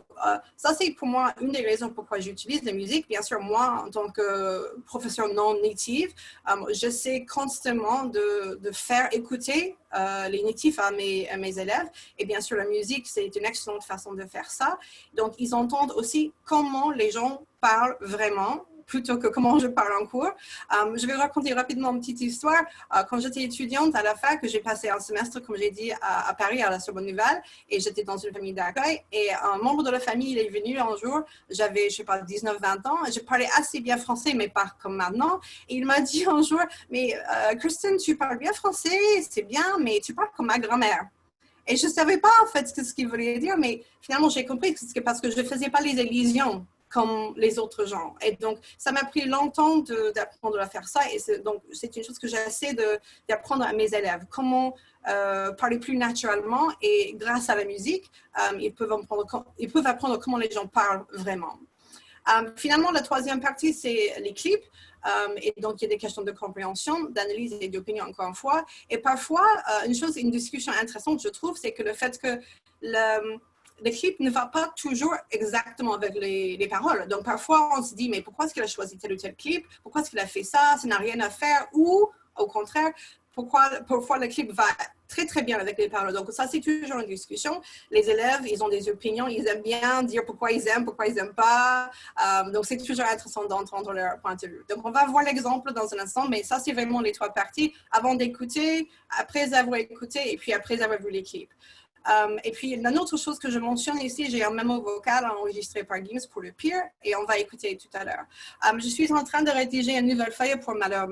ça, c'est pour moi une des raisons pourquoi j'utilise la musique. Bien sûr, moi, en tant que professeur non native, j'essaie constamment de faire écouter les natifs à mes élèves. Et bien sûr, la musique, c'est une excellente façon de faire ça. Donc, ils entendent aussi comment les gens parlent vraiment plutôt que comment je parle en cours. Je vais raconter rapidement une petite histoire. Quand j'étais étudiante à la fac, j'ai passé un semestre, comme j'ai dit, à Paris, à la Sorbonne Nouvelle, et j'étais dans une famille d'accueil. Et un membre de la famille, il est venu un jour, j'avais, je sais pas, 19-20 ans, je parlais assez bien français, mais pas comme maintenant. Et il m'a dit un jour, mais Kristen, tu parles bien français, c'est bien, mais tu parles comme ma grand-mère. Et je ne savais pas en fait ce qu'il voulait dire, mais finalement j'ai compris que c'est parce que je ne faisais pas les élisions comme les autres gens. Et donc, ça m'a pris longtemps d'apprendre à faire ça. Et donc, c'est une chose que j'essaie d'apprendre à mes élèves. Comment parler plus naturellement. Et grâce à la musique, ils peuvent apprendre comment les gens parlent vraiment. Finalement, la troisième partie, c'est les clips. Et donc, il y a des questions de compréhension, d'analyse et d'opinion, encore une fois. Et parfois, une discussion intéressante, je trouve, c'est que le fait que le clip ne va pas toujours exactement avec les paroles. Donc, parfois, on se dit, mais pourquoi est-ce qu'il a choisi tel ou tel clip? Pourquoi est-ce qu'il a fait ça? Ça n'a rien à faire. Ou, au contraire, parfois le clip va très, très bien avec les paroles. Donc, ça, c'est toujours une discussion. Les élèves, ils ont des opinions. Ils aiment bien dire pourquoi ils n'aiment pas. Donc, c'est toujours intéressant d'entendre leur point de vue. Donc, on va voir l'exemple dans un instant, mais ça, c'est vraiment les trois parties. Avant d'écouter, après avoir écouté et puis après avoir vu les clips. Et puis, une autre chose que je mentionne ici, j'ai un mémo vocal enregistré par Gims pour le pire et on va écouter tout à l'heure. Je suis en train de rédiger une nouvelle feuille pour Malheur.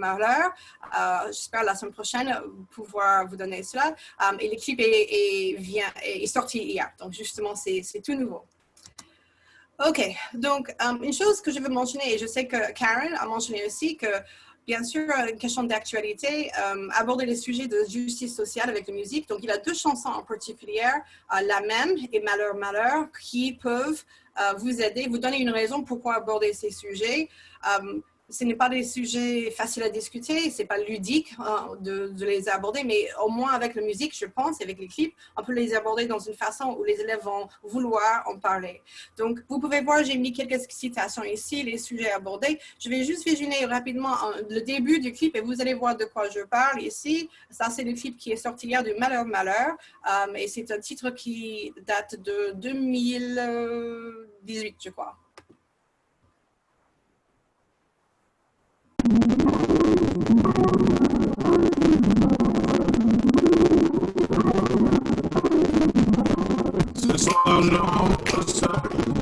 J'espère la semaine prochaine pouvoir vous donner cela. Et le clip est sorti hier. Donc, justement, c'est tout nouveau. OK. Donc, une chose que je veux mentionner, et je sais que Karen a mentionné aussi que bien sûr, une question d'actualité, aborder les sujets de justice sociale avec la musique. Donc, il y a deux chansons en particulier, La Même et Malheur, qui peuvent vous aider, vous donner une raison pourquoi aborder ces sujets. Ce n'est pas des sujets faciles à discuter, ce n'est pas ludique de les aborder, mais au moins avec la musique, je pense, avec les clips, on peut les aborder dans une façon où les élèves vont vouloir en parler. Donc, vous pouvez voir, j'ai mis quelques citations ici, les sujets abordés. Je vais juste visionner rapidement le début du clip et vous allez voir de quoi je parle ici. Ça, c'est le clip qui est sorti hier de Malheur. Et c'est un titre qui date de 2018, je crois. Ce soir, je rentre seul,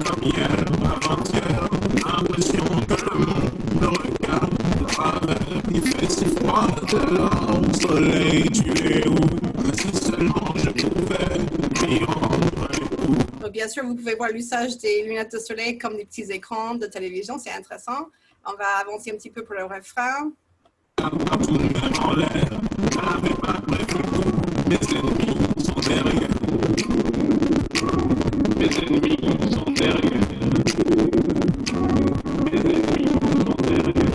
comme hier, avant-hier, l'impression que le monde me regarde de travers. Il fait si froid dehors, au soleil, tu es où? Si seulement je pouvais m'y rendre les coups. Bien sûr, vous pouvez voir l'usage des lunettes de soleil comme des petits écrans de télévision, c'est intéressant. On va avancer un petit peu pour le refrain. Tout le même en l'air, j'avais pas prévu le coup, mes ennemis sont derrière. Mes ennemis sont derrière. Mes ennemis sont derrière.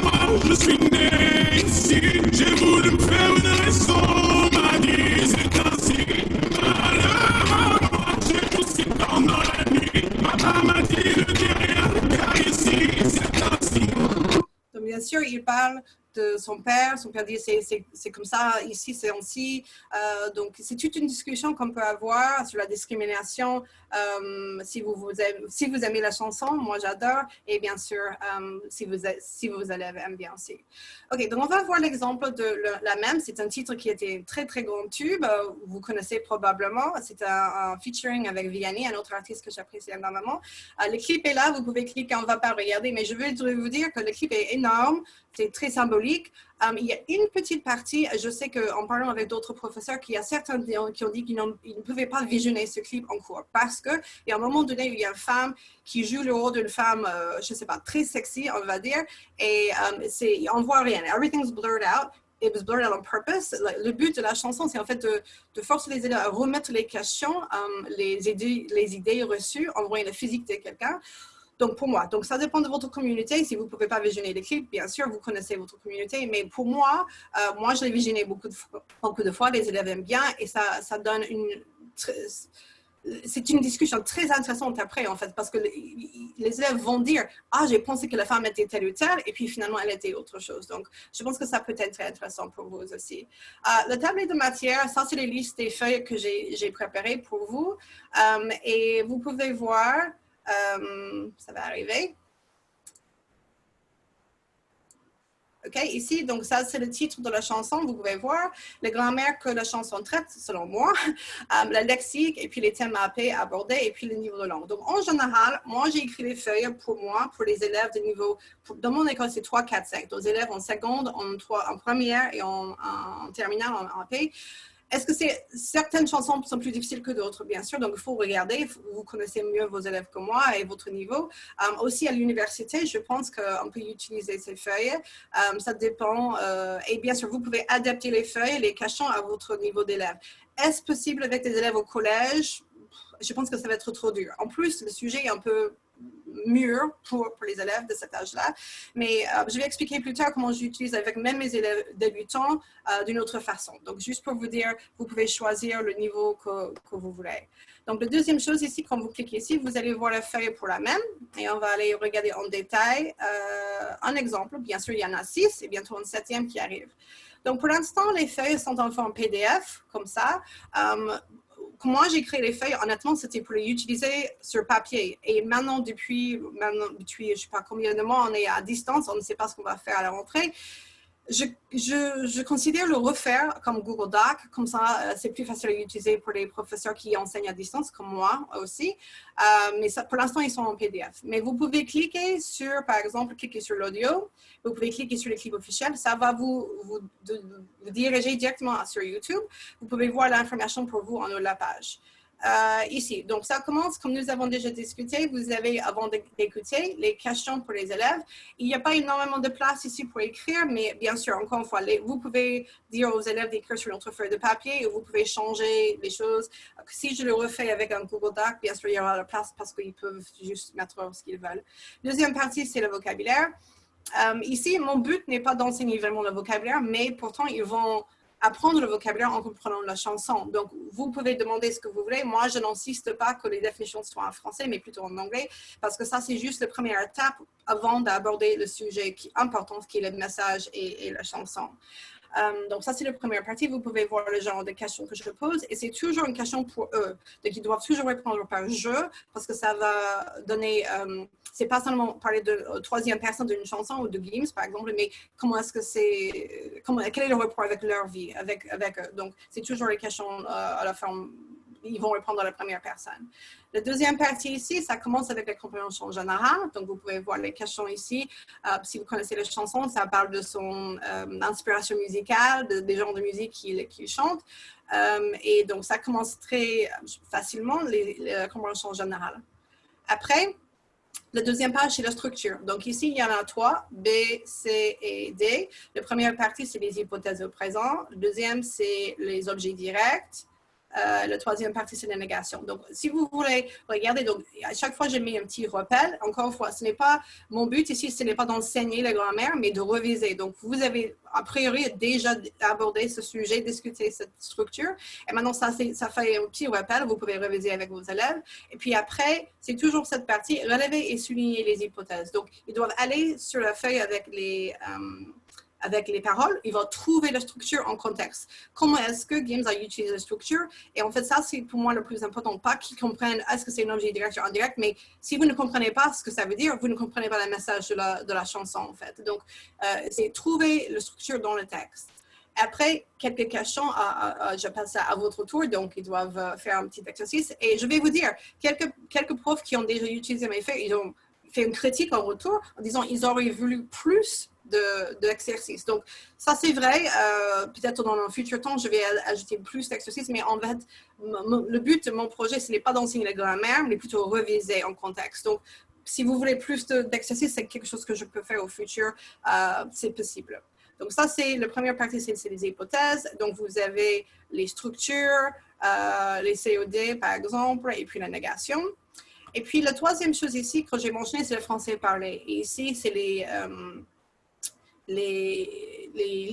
Moi, je suis né ici, j'ai voulu me faire une raison, m'a dit c'est ainsi. J'ai poussé pendant la nuit, ma femme m'a dit ne dis rien, car ici c'est ainsi. Donc, bien sûr, il parle de son père dit c'est comme ça, ici c'est ainsi. Donc c'est toute une discussion qu'on peut avoir sur la discrimination. Si vous aimez la chanson, moi j'adore, et bien sûr si vos élèves aiment bien aussi. Ok, donc on va voir l'exemple de La Même. C'est un titre qui était un très très grand tube, vous connaissez probablement. C'est un featuring avec Vianney, un autre artiste que j'apprécie énormément. Le clip est là, vous pouvez cliquer, on ne va pas regarder, mais je veux vous dire que le clip est énorme. C'est très symbolique. Il y a une petite partie, je sais qu'en parlant avec d'autres professeurs, qu'il y a certains qui ont dit qu'ils ne pouvaient pas visionner ce clip en cours parce qu'il y a un moment donné où il y a une femme qui joue le rôle d'une femme, je ne sais pas, très sexy, on va dire, et on ne voit rien. Everything's blurred out. It was blurred out on purpose. Le but de la chanson, c'est en fait de forcer les élèves à remettre les questions, les idées reçues, en voyant le physique de quelqu'un. Donc, pour moi, ça dépend de votre communauté. Si vous ne pouvez pas visionner les clips, bien sûr, vous connaissez votre communauté. Mais pour moi, je l'ai visionné beaucoup de fois. Les élèves aiment bien et ça donne c'est une discussion très intéressante après, en fait, parce que les élèves vont dire « Ah, j'ai pensé que la femme était telle ou telle, et puis finalement, elle était autre chose. » Donc, je pense que ça peut être très intéressant pour vous aussi. Le tableur de matière, ça, c'est les listes des feuilles que j'ai préparées pour vous. Et vous pouvez voir... ça va arriver. OK, ici, donc ça, c'est le titre de la chanson. Vous pouvez voir les grammaires que la chanson traite, selon moi, le lexique, et puis les thèmes abordés, et puis le niveau de langue. Donc, en général, moi, j'ai écrit les feuilles pour moi, pour les élèves de niveau, dans mon école, c'est 3, 4, 5. Donc, les élèves en seconde, en première et en terminale, en AP. Est-ce que certaines chansons sont plus difficiles que d'autres, bien sûr, donc il faut regarder, vous connaissez mieux vos élèves que moi et votre niveau. Aussi à l'université, je pense qu'on peut utiliser ces feuilles, ça dépend, et bien sûr, vous pouvez adapter les feuilles, les cachons à votre niveau d'élève. Est-ce possible avec des élèves au collège? Je pense que ça va être trop dur. En plus, le sujet est un peu mûr pour les élèves de cet âge-là. Mais je vais expliquer plus tard comment j'utilise avec même mes élèves débutants d'une autre façon. Donc, juste pour vous dire, vous pouvez choisir le niveau que vous voulez. Donc, la deuxième chose ici, quand vous cliquez ici, vous allez voir la feuille pour la même. Et on va aller regarder en détail un exemple. Bien sûr, il y en a 6 et bientôt une 7e qui arrive. Donc, pour l'instant, les feuilles sont en forme PDF, comme ça. Moi, j'ai créé les feuilles, honnêtement, c'était pour les utiliser sur papier. Et maintenant, depuis je ne sais pas combien de mois, on est à distance, on ne sait pas ce qu'on va faire à la rentrée. Je considère le refaire comme Google Doc, comme ça, c'est plus facile à utiliser pour les professeurs qui enseignent à distance, comme moi aussi. Mais ça, pour l'instant, ils sont en PDF. Mais vous pouvez cliquer sur, par exemple, cliquer sur l'audio. Vous pouvez cliquer sur les clips officiels. Ça va vous diriger directement sur YouTube. Vous pouvez voir l'information pour vous en haut de la page. Ici, donc ça commence, comme nous avons déjà discuté, vous avez, avant d'écouter, les questions pour les élèves. Il n'y a pas énormément de place ici pour écrire, mais bien sûr, encore une fois, vous pouvez dire aux élèves d'écrire sur notre feuille de papier et vous pouvez changer les choses. Si je le refais avec un Google Doc, bien sûr, il y aura la place parce qu'ils peuvent juste mettre ce qu'ils veulent. Deuxième partie, c'est le vocabulaire. Ici, mon but n'est pas d'enseigner vraiment le vocabulaire, mais pourtant, ils vont apprendre le vocabulaire en comprenant la chanson. Donc, vous pouvez demander ce que vous voulez. Moi, je n'insiste pas que les définitions soient en français, mais plutôt en anglais, parce que ça, c'est juste la première étape avant d'aborder le sujet qui est important, qui est le message et la chanson. Donc, ça, c'est la première partie. Vous pouvez voir le genre de questions que je pose. Et c'est toujours une question pour eux. Donc, ils doivent toujours répondre par « je », parce que ça va donner... c'est pas seulement parler de troisième personne d'une chanson ou de games, par exemple, mais comment est-ce que c'est... quel est le rapport avec leur vie, avec eux. Donc, c'est toujours les questions à la forme... Ils vont répondre à la première personne. La deuxième partie ici, ça commence avec la compréhension générale. Donc, vous pouvez voir les questions ici. Si vous connaissez la chanson, ça parle de son inspiration musicale, des genres de musique qu'il chante. Et donc, ça commence très facilement, la compréhension générale. Après, la deuxième page, c'est la structure. Donc, ici, il y en a 3, B, C et D. La première partie, c'est les hypothèses au présent. La deuxième, c'est les objets directs. La troisième partie, c'est la négation. Donc, si vous voulez regarder, donc, à chaque fois, je mets un petit rappel. Encore une fois, ce n'est pas mon but ici, ce n'est pas d'enseigner la grammaire, mais de reviser. Donc, vous avez, a priori, déjà abordé ce sujet, discuté cette structure. Et maintenant, ça fait un petit rappel. Vous pouvez reviser avec vos élèves. Et puis après, c'est toujours cette partie, relever et souligner les hypothèses. Donc, ils doivent aller sur la feuille avec les paroles, ils vont trouver la structure en contexte. Comment est-ce que Gims a utilisé la structure? Et en fait, ça, c'est pour moi le plus important. Pas qu'ils comprennent est-ce que c'est un objet direct ou indirect, mais si vous ne comprenez pas ce que ça veut dire, vous ne comprenez pas le message de la chanson, en fait. Donc, c'est trouver la structure dans le texte. Après, quelques questions, je passe à votre tour, donc ils doivent faire un petit exercice. Et je vais vous dire, quelques profs qui ont déjà utilisé mes feuilles, ils ont fait une critique en retour en disant qu'ils auraient voulu plus d'exercices. Donc, ça, c'est vrai. Peut-être dans un futur temps, je vais ajouter plus d'exercices, mais en fait, le but de mon projet, ce n'est pas d'enseigner la grammaire, mais plutôt reviser en contexte. Donc, si vous voulez plus d'exercices, c'est quelque chose que je peux faire au futur. C'est possible. Donc, ça, c'est la première partie, c'est les hypothèses. Donc, vous avez les structures, les COD, par exemple, et puis la négation. Et puis, la troisième chose ici que j'ai mentionné, c'est le français parlé. Et ici, c'est les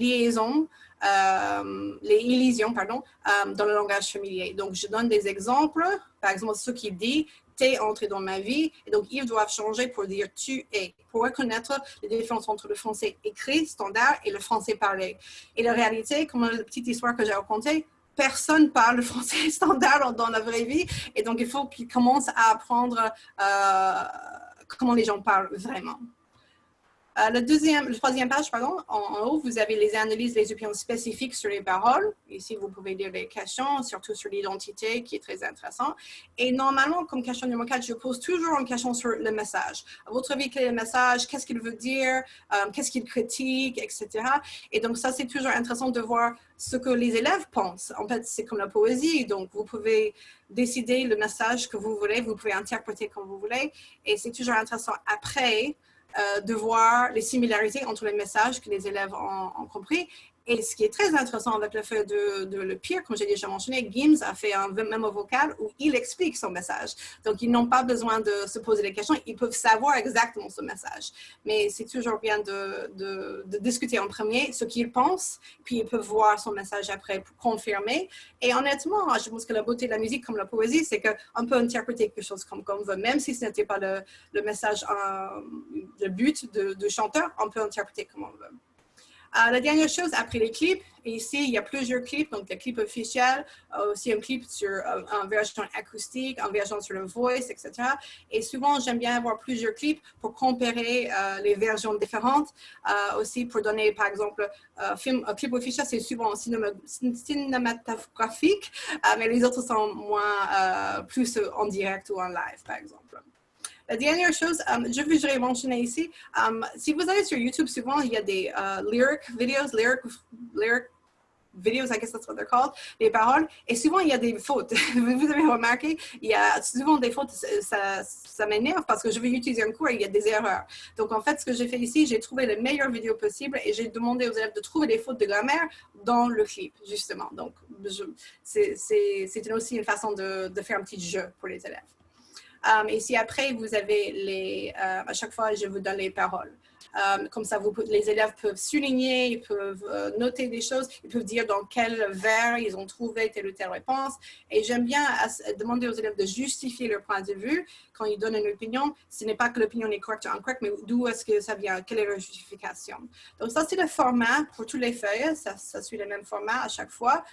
liaisons, les illusions, pardon, dans le langage familier. Donc, je donne des exemples. Par exemple, ce qui dit « t'es entré dans ma vie ». Et donc, ils doivent changer pour dire « tu es », pour reconnaître les différences entre le français écrit, standard, et le français parlé. Et la réalité, comme la petite histoire que j'ai racontée, personne parle le français standard dans la vraie vie. Et donc, il faut qu'ils commencent à apprendre comment les gens parlent vraiment. Le troisième page, pardon, en haut, vous avez les analyses, les opinions spécifiques sur les paroles. Ici, vous pouvez lire les questions, surtout sur l'identité, qui est très intéressant. Et normalement, comme question numéro 4, je pose toujours une question sur le message. À votre avis, quel est le message? Qu'est-ce qu'il veut dire? Qu'est-ce qu'il critique, etc. Et donc, ça, c'est toujours intéressant de voir ce que les élèves pensent. En fait, c'est comme la poésie. Donc, vous pouvez décider le message que vous voulez. Vous pouvez interpréter comme vous voulez. Et c'est toujours intéressant après de voir les similarités entre les messages que les élèves ont compris. Et ce qui est très intéressant avec le fait de le pire, comme j'ai déjà mentionné, Gims a fait un mémo vocal où il explique son message. Donc, ils n'ont pas besoin de se poser des questions, ils peuvent savoir exactement ce message. Mais c'est toujours bien de discuter en premier ce qu'ils pensent, puis ils peuvent voir son message après pour confirmer. Et honnêtement, je pense que la beauté de la musique, comme la poésie, c'est qu'on peut interpréter quelque chose comme on veut, même si ce n'était pas le message, le but de chanteur, on peut interpréter comme on veut. La dernière chose, après les clips, et ici, il y a plusieurs clips, donc le clip officiel, aussi un clip sur en version acoustique, en version sur le voice, etc. Et souvent, j'aime bien avoir plusieurs clips pour comparer les versions différentes, aussi pour donner, par exemple, un clip officiel, c'est souvent cinématographique, mais les autres sont moins, plus en direct ou en live, par exemple. La dernière chose, je voudrais mentionner ici, si vous allez sur YouTube, souvent il y a des lyric videos, I guess that's what they're called, les paroles, et souvent il y a des fautes. Vous avez remarqué, il y a souvent des fautes, ça m'énerve parce que je vais utiliser un cours et il y a des erreurs. Donc en fait, ce que j'ai fait ici, j'ai trouvé les meilleures vidéos possibles et j'ai demandé aux élèves de trouver des fautes de grammaire dans le clip, justement. Donc c'est aussi une façon de faire un petit jeu pour les élèves. Et si après, vous avez à chaque fois, je vous donne les paroles. Comme ça, les élèves peuvent souligner, ils peuvent noter des choses, ils peuvent dire dans quel vers ils ont trouvé telle ou telle réponse. Et j'aime bien demander aux élèves de justifier leur point de vue quand ils donnent une opinion. Ce n'est pas que l'opinion est correcte ou incorrecte, mais d'où est-ce que ça vient, quelle est leur justification. Donc ça, c'est le format pour toutes les feuilles, ça suit le même format à chaque fois.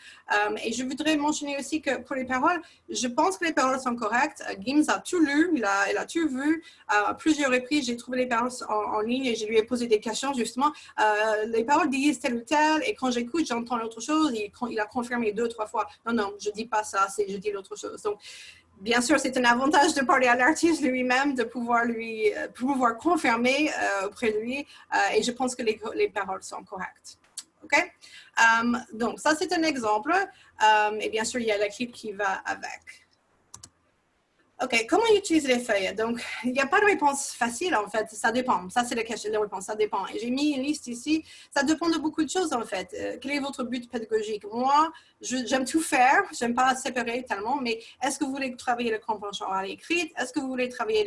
Et je voudrais mentionner aussi que pour les paroles, je pense que les paroles sont correctes. Gims a tout lu, il a tout vu. À plusieurs reprises, j'ai trouvé les paroles en ligne et je lui ai posé des questions justement. Les paroles disent tel ou tel et quand j'écoute, j'entends l'autre chose. Il a confirmé 2-3 fois. Non, je dis pas ça, je dis l'autre chose. Donc, bien sûr, c'est un avantage de parler à l'artiste lui-même, de pouvoir confirmer auprès de lui. Et je pense que les paroles sont correctes. OK? Donc, ça, c'est un exemple. Et bien sûr, il y a la clip qui va avec. OK, comment utiliser les feuilles? Donc, il n'y a pas de réponse facile, en fait. Ça dépend. Ça, c'est la réponse. Ça dépend. Et j'ai mis une liste ici. Ça dépend de beaucoup de choses, en fait. Quel est votre but pédagogique? Moi, j'aime tout faire. Je n'aime pas séparer tellement. Mais est-ce que vous voulez travailler la compréhension orale et écrite? Est-ce que vous voulez travailler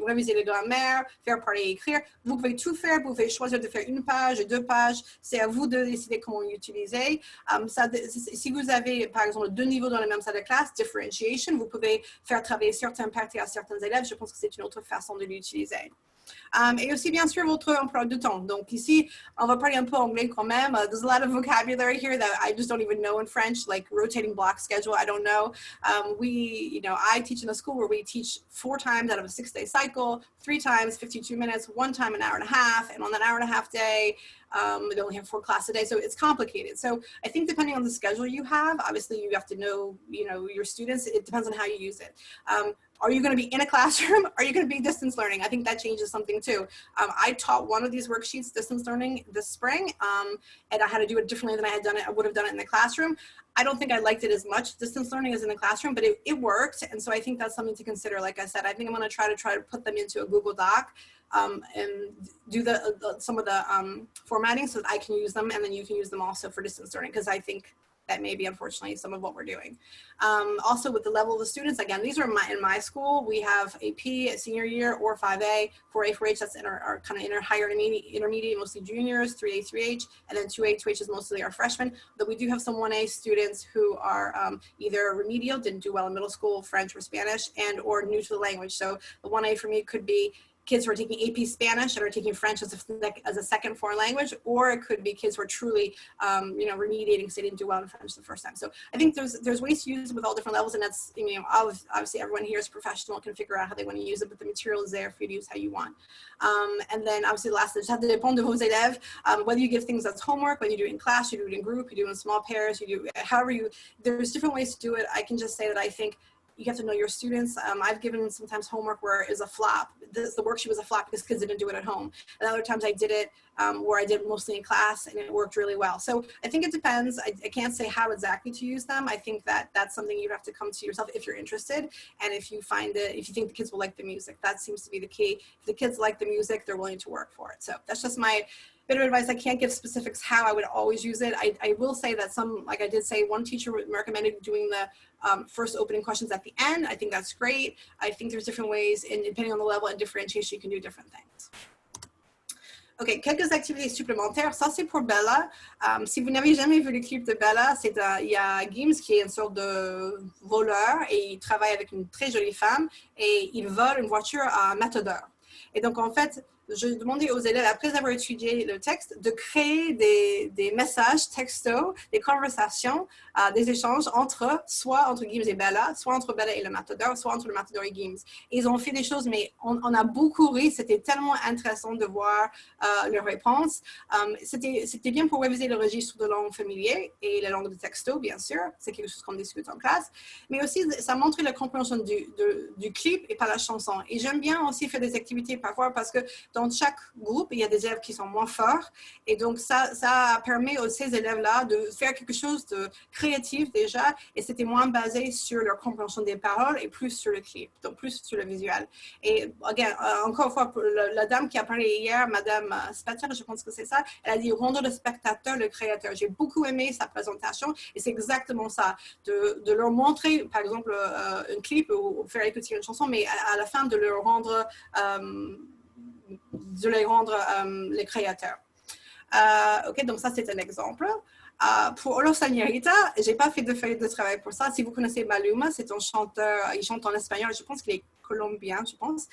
réviser les grammaires, faire parler et écrire? Vous pouvez tout faire. Vous pouvez choisir de faire 1 page, 2 pages. C'est à vous de décider comment l'utiliser. Si vous avez, par exemple, 2 niveaux dans la même salle de classe, differentiation, vous pouvez faire travailler certaines parties à certains élèves. Je pense que c'est une autre façon de l'utiliser. Et aussi, bien sûr, votre emploi du temps. Donc ici, on va parler un peu anglais quand même. There's a lot of vocabulary here that I just don't even know in French, like rotating block schedule, I don't know. I teach in a school where we teach 4 times out of a 6-day cycle, 3 times 52 minutes, 1 time an hour and a half, and on an hour and a half day, we only have 4 classes a day, so it's complicated. So I think depending on the schedule you have, obviously you have to know, your students. It depends on how you use it. Are you going to be in a classroom? Are you going to be distance learning? I think that changes something too. I taught one of these worksheets, distance learning, this spring, and I had to do it differently than I would have done it in the classroom. I don't think I liked it as much, distance learning, as in the classroom, but it worked. And so I think that's something to consider. Like I said, I think I'm going to try to put them into a Google Doc and do some of the formatting so that I can use them, and then you can use them also for distance learning, because I think that may be, unfortunately, some of what we're doing. Also, with the level of the students, again, these are in my school. We have AP at senior year or 5A, 4A, 4H, that's in our kind of higher intermediate, mostly juniors, 3A, 3H, and then 2A, 2H is mostly our freshmen. But we do have some 1A students who are either remedial, didn't do well in middle school, French or Spanish, and or new to the language. So the 1A for me could be kids who are taking AP Spanish and are taking French as a second foreign language, or it could be kids who are truly, remediating because they didn't do well in French the first time. So I think there's ways to use it with all different levels, and that's, obviously everyone here is professional, can figure out how they want to use it, but the material is there for you to use how you want. And then obviously lastly, ça dépend de vos élèves, whether you give things as homework, whether you do it in class, you do it in group, you do it in small pairs, you do there's different ways to do it. I can just say that I think you have to know your students. I've given sometimes homework where it is a flop. The worksheet was a flop because kids didn't do it at home. And other times I did it where I did it mostly in class and it worked really well. So I think it depends. I can't say how exactly to use them. I think that that's something you'd have to come to yourself if you're interested. And if you find it, if you think the kids will like the music, that seems to be the key. If the kids like the music, they're willing to work for it. So that's just my bit of advice. I can't give specifics how I would always use it. I will say that like I did say, one teacher recommended doing the first opening questions at the end. I think that's great. I think there's different ways, and depending on the level and differentiation, you can do different things. OK, quelques activités supplémentaires. Ça, c'est pour Bella. Si vous n'avez jamais vu le clip de Bella, il y a Gims qui est une sorte de voleur et il travaille avec une très jolie femme et il vole une voiture à Matador. Et donc, en fait, je demandais aux élèves, après avoir étudié le texte, de créer des messages textos, des conversations, des échanges soit entre Gims et Bella, soit entre Bella et le Matador, soit entre le Matador et Gims. Et ils ont fait des choses, mais on a beaucoup ri. C'était tellement intéressant de voir leurs réponses. C'était bien pour réviser le registre de langue familier et la langue de texto, bien sûr. C'est quelque chose qu'on discute en classe. Mais aussi, ça montrait la compréhension du clip et pas la chanson. Et j'aime bien aussi faire des activités parfois parce que dans chaque groupe, il y a des élèves qui sont moins forts. Et donc, ça permet à ces élèves-là de faire quelque chose de créatif déjà. Et c'était moins basé sur leur compréhension des paroles et plus sur le clip, donc plus sur le visuel. Et encore une fois, pour la dame qui a parlé hier, Madame Spatter, je pense que c'est ça, elle a dit rendre le spectateur le créateur. J'ai beaucoup aimé sa présentation et c'est exactement ça, de leur montrer, par exemple, un clip ou faire écouter une chanson, mais à la fin de leur rendre... les créateurs. OK, donc ça, c'est un exemple. Pour Olo Señorita, je n'ai pas fait de feuille de travail pour ça. Si vous connaissez Maluma, c'est un chanteur, il chante en espagnol, je pense qu'il est colombien, je pense.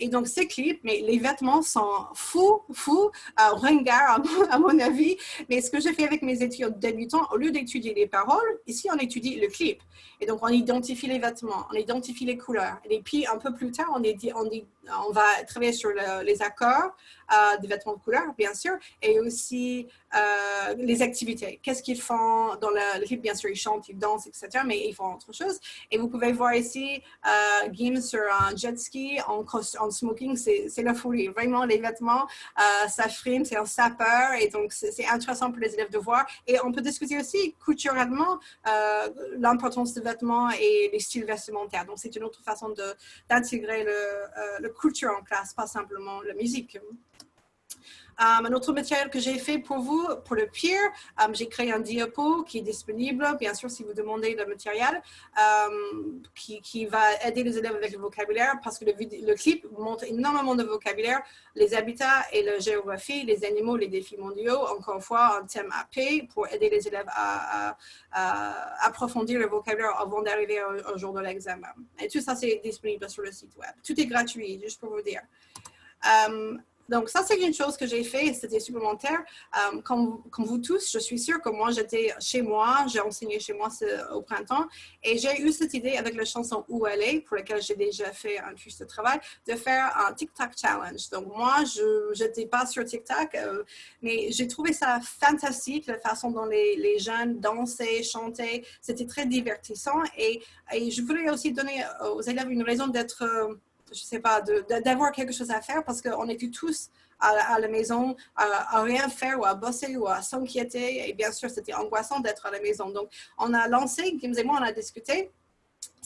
Et donc, ces clips, mais les vêtements sont fous, ringards à mon avis. Mais ce que j'ai fait avec mes étudiants débutants, au lieu d'étudier les paroles, ici, on étudie le clip. Et donc, on identifie les vêtements, on identifie les couleurs. Et puis, un peu plus tard, on va travailler sur les accords des vêtements de couleur, bien sûr, et aussi les activités. Qu'est-ce qu'ils font dans le clip? Bien sûr, ils chantent, ils dansent, etc., mais ils font autre chose. Et vous pouvez voir ici Gims sur un jet ski en smoking, c'est la folie. Vraiment, les vêtements, ça frime, c'est un sapeur, et donc c'est intéressant pour les élèves de voir. Et on peut discuter aussi culturellement l'importance des vêtements et les styles vestimentaires. Donc, c'est une autre façon d'intégrer le culture en classe, pas simplement la musique. Un autre matériel que j'ai fait pour vous, pour le peer, j'ai créé un diapo qui est disponible, bien sûr, si vous demandez le matériel, qui va aider les élèves avec le vocabulaire, parce que le clip montre énormément de vocabulaire, les habitats et la géographie, les animaux, les défis mondiaux, encore une fois, un thème AP pour aider les élèves à approfondir le vocabulaire avant d'arriver au jour de l'examen. Et tout ça, c'est disponible sur le site web. Tout est gratuit, juste pour vous dire. Donc, ça, c'est une chose que j'ai fait, c'était supplémentaire. Comme vous tous, je suis sûre que moi, j'étais chez moi, j'ai enseigné chez moi au printemps, et j'ai eu cette idée avec la chanson Où elle est, pour laquelle j'ai déjà fait un fiche de travail, de faire un TikTok challenge. Donc, moi, je n'étais pas sur TikTok, mais j'ai trouvé ça fantastique, la façon dont les jeunes dansaient, chantaient. C'était très divertissant, et je voulais aussi donner aux élèves une raison d'être... je ne sais pas, d'avoir quelque chose à faire parce qu'on était tous à la maison à rien faire ou à bosser ou à s'inquiéter. Et bien sûr, c'était angoissant d'être à la maison. Donc, on a lancé, Gims et moi, on a discuté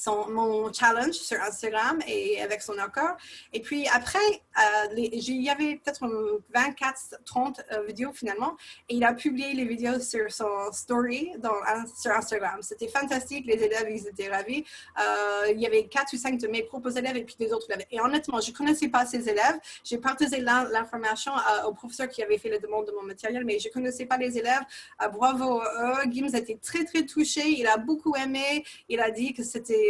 mon challenge sur Instagram et avec son accord. Et puis après, il y avait peut-être 24-30 vidéos finalement. Et il a publié les vidéos sur son story sur Instagram. C'était fantastique. Les élèves, ils étaient ravis. Il y avait 4 ou 5 de mes propres élèves et puis des autres élèves. Et honnêtement, je ne connaissais pas ces élèves. J'ai partagé l'information au professeur qui avait fait la demande de mon matériel, mais je ne connaissais pas les élèves. Bravo à eux. Gims a été très, très touché. Il a beaucoup aimé. Il a dit que c'était...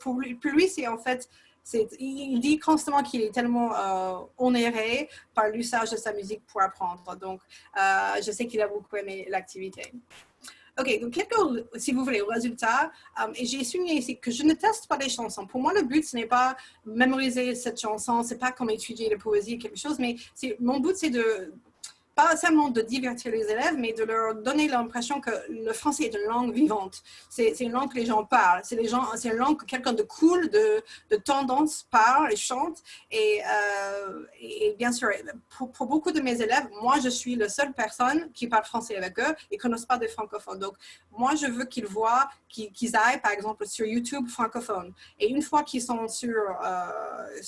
Pour lui, c'est en fait il dit constamment qu'il est tellement onéré par l'usage de sa musique pour apprendre. Donc, je sais qu'il a beaucoup aimé l'activité. OK, donc si vous voulez, au résultat, et j'ai souligné ici que je ne teste pas les chansons. Pour moi, le but, ce n'est pas mémoriser cette chanson, c'est pas comme étudier la poésie, quelque chose, mais mon but, c'est pas seulement de divertir les élèves, mais de leur donner l'impression que le français est une langue vivante. C'est une langue que les gens parlent. C'est une langue que quelqu'un de cool, de tendance parle et chante. Et bien sûr, pour beaucoup de mes élèves, moi, je suis la seule personne qui parle français avec eux et qui ne connaissent pas des francophones. Donc, moi, je veux qu'ils voient, qu'ils aillent, par exemple, sur YouTube francophone. Et une fois qu'ils sont sur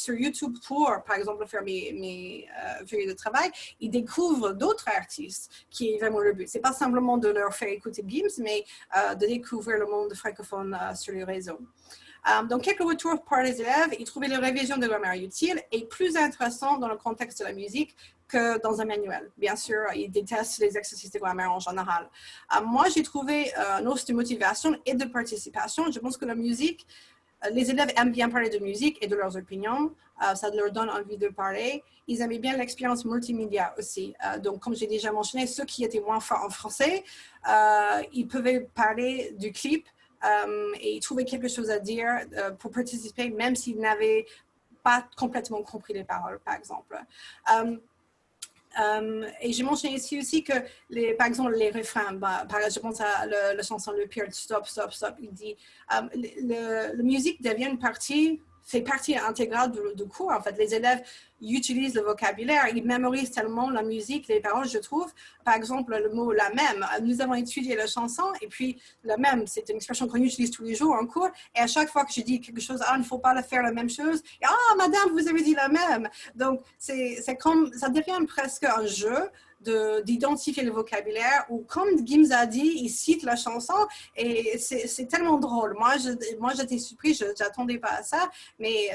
YouTube pour, par exemple, faire mes feuilles de travail, ils découvrent d'autres artistes, qui est vraiment le but. C'est pas simplement de leur faire écouter Gims, mais de découvrir le monde francophone sur les réseaux. Donc, quelques retours par les élèves. Ils trouvaient les révisions de grammaire utile et plus intéressant dans le contexte de la musique que dans un manuel. Bien sûr, ils détestent les exercices de grammaire en général. Moi, j'ai trouvé une hausse de motivation et de participation. Je pense que la musique, les élèves aiment bien parler de musique et de leurs opinions. Ça leur donne envie de parler. Ils aimaient bien l'expérience multimédia aussi. Donc, comme j'ai déjà mentionné, ceux qui étaient moins forts en français, ils pouvaient parler du clip et trouver quelque chose à dire pour participer, même s'ils n'avaient pas complètement compris les paroles, par exemple. Et j'ai mentionné ici aussi que, par exemple, les refrains, je pense à la chanson Le Pire, Stop, Stop, Stop, il dit la musique devient fait partie intégrale du cours. En fait, les élèves utilisent le vocabulaire, ils mémorisent tellement la musique, les paroles, je trouve. Par exemple, le mot « la même ». Nous avons étudié la chanson et puis « la même », c'est une expression qu'on utilise tous les jours en cours. Et à chaque fois que je dis quelque chose, « ah, il ne faut pas faire la même chose », et « ah, madame, vous avez dit la même ». Donc, c'est comme, ça devient presque un jeu d'identifier le vocabulaire, ou comme Gims a dit, il cite la chanson et c'est tellement drôle. Moi, j'étais surprise, je n'attendais pas à ça, mais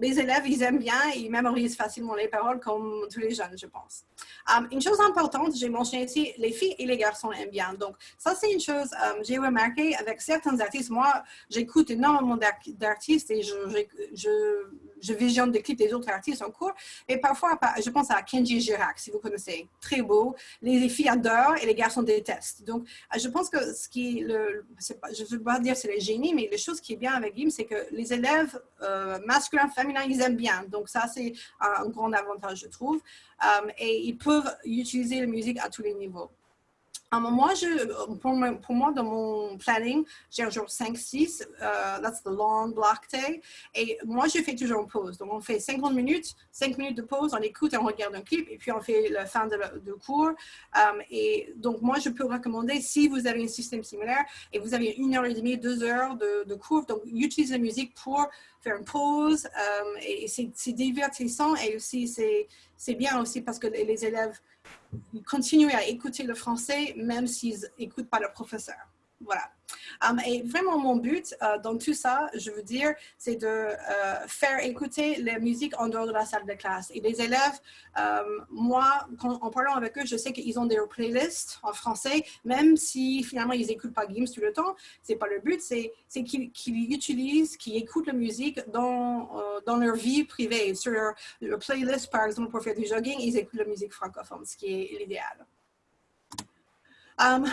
mes élèves, ils aiment bien, ils mémorisent facilement les paroles comme tous les jeunes, je pense. Une chose importante, j'ai mentionné ici, les filles et les garçons aiment bien. Donc, ça, c'est une chose, j'ai remarqué avec certains artistes. Moi, j'écoute énormément d'artistes et je visionne des clips des autres artistes en cours. Et parfois, je pense à Kenji Girac, si vous connaissez. Très beau. Les filles adorent et les garçons détestent. Donc, je pense que je ne veux pas dire c'est le génie, mais les choses qui est bien avec Gims, c'est que les élèves masculins, féminins, ils aiment bien. Donc, ça, c'est un grand avantage, je trouve. Et ils peuvent utiliser la musique à tous les niveaux. Pour moi, dans mon planning, j'ai un jour 5-6, that's the long block day, et moi, je fais toujours une pause. Donc, on fait 50 minutes de pause, on écoute et on regarde un clip, et puis on fait la fin de cours. Et donc, moi, je peux recommander, si vous avez un système similaire, et vous avez 1h30, 2 heures de cours, donc, utilisez la musique pour faire une pause, et c'est divertissant, et aussi, c'est bien aussi parce que les élèves continuer à écouter le français, même s'ils n'écoutent pas le professeur. Voilà. Et vraiment, mon but dans tout ça, je veux dire, c'est de faire écouter la musique en dehors de la salle de classe. Et les élèves, moi, en parlant avec eux, je sais qu'ils ont des playlists en français, même si finalement, ils n'écoutent pas Gims tout le temps. Ce n'est pas le but, c'est qu'ils utilisent, qu'ils écoutent la musique dans leur vie privée. Sur leur playlist, par exemple, pour faire du jogging, ils écoutent la musique francophone, ce qui est l'idéal.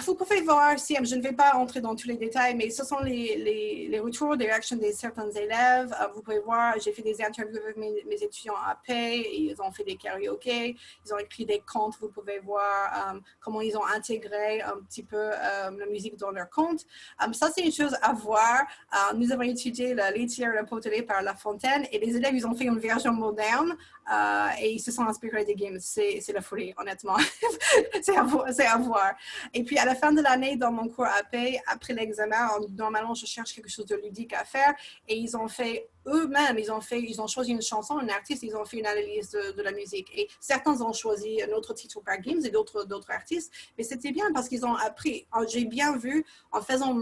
Vous pouvez voir, je ne vais pas entrer dans tous les détails, mais ce sont les retours, les réactions de certains élèves. Vous pouvez voir, j'ai fait des interviews avec mes étudiants à Paix, ils ont fait des karaokés, ils ont écrit des contes. Vous pouvez voir comment ils ont intégré un petit peu la musique dans leur conte. Ça, c'est une chose à voir. Nous avons étudié la laitière et le potelé par La Fontaine, et les élèves, ils ont fait une version moderne et ils se sont inspirés des Gims. C'est la folie, honnêtement. c'est à voir. Et puis, à la fin de l'année, dans mon cours AP, après l'examen, normalement, je cherche quelque chose de ludique à faire. Et ils ont fait eux-mêmes, ils ont choisi une chanson, un artiste, ils ont fait une analyse de la musique. Et certains ont choisi un autre titre par Gims et d'autres artistes. Mais c'était bien parce qu'ils ont appris. J'ai bien vu, en faisant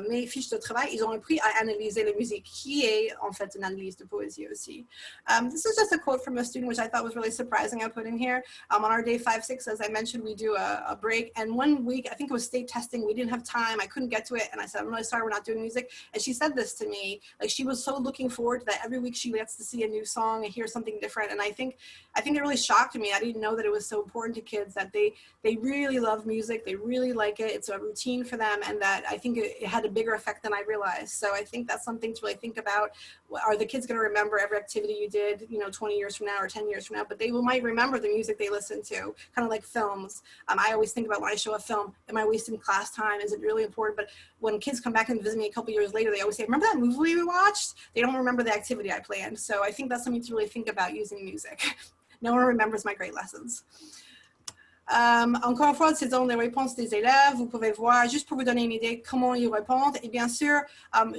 mes fiches de travail, ils ont appris à analyser la musique, qui est en fait une analyse de poésie aussi. This is just a quote from a student, which I thought was really surprising I put in here. On our day 5-6, as I mentioned, we do a break. And one week, I think it was state testing, we didn't have time, I couldn't get to it. And I said, I'm really sorry we're not doing music. And she said this to me, like she was so looking forward to that. Every week she gets to see a new song and hear something different. And I think it really shocked me. I didn't know that it was so important to kids, that they really love music. They really like it. It's a routine for them. And that I think it had a bigger effect than I realized. So I think that's something to really think about. Are the kids going to remember every activity you did, 20 years from now or 10 years from now? But they might remember the music they listened to, kind of like films. I always think about when I show a film, am I wasting class time? Is it really important? But when kids come back and visit me a couple years later, they always say, remember that movie we watched? They don't remember the activity I planned. So I think that's something to really think about using music. No one remembers my great lessons. Encore une fois, ce sont les réponses des élèves. Vous pouvez voir, juste pour vous donner une idée, comment ils répondent. Et bien sûr,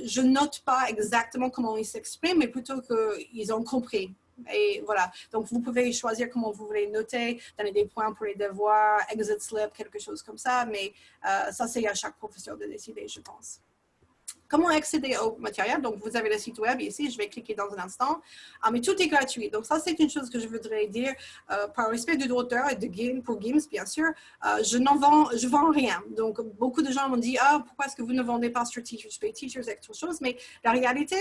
je note pas exactement comment ils s'expriment, mais plutôt qu'ils ont compris. Et voilà, donc vous pouvez choisir comment vous voulez noter, donner des points pour les devoirs, exit slip, quelque chose comme ça, mais ça c'est à chaque professeur de décider, je pense. Comment accéder au matériel? Donc, vous avez le site web ici, je vais cliquer dans un instant. Mais tout est gratuit. Donc, ça, c'est une chose que je voudrais dire par respect du d'auteur et pour Gims, bien sûr. Je vends rien. Donc, beaucoup de gens m'ont dit, pourquoi est-ce que vous ne vendez pas sur Teachers Pay Teachers, quelque chose? Mais la réalité,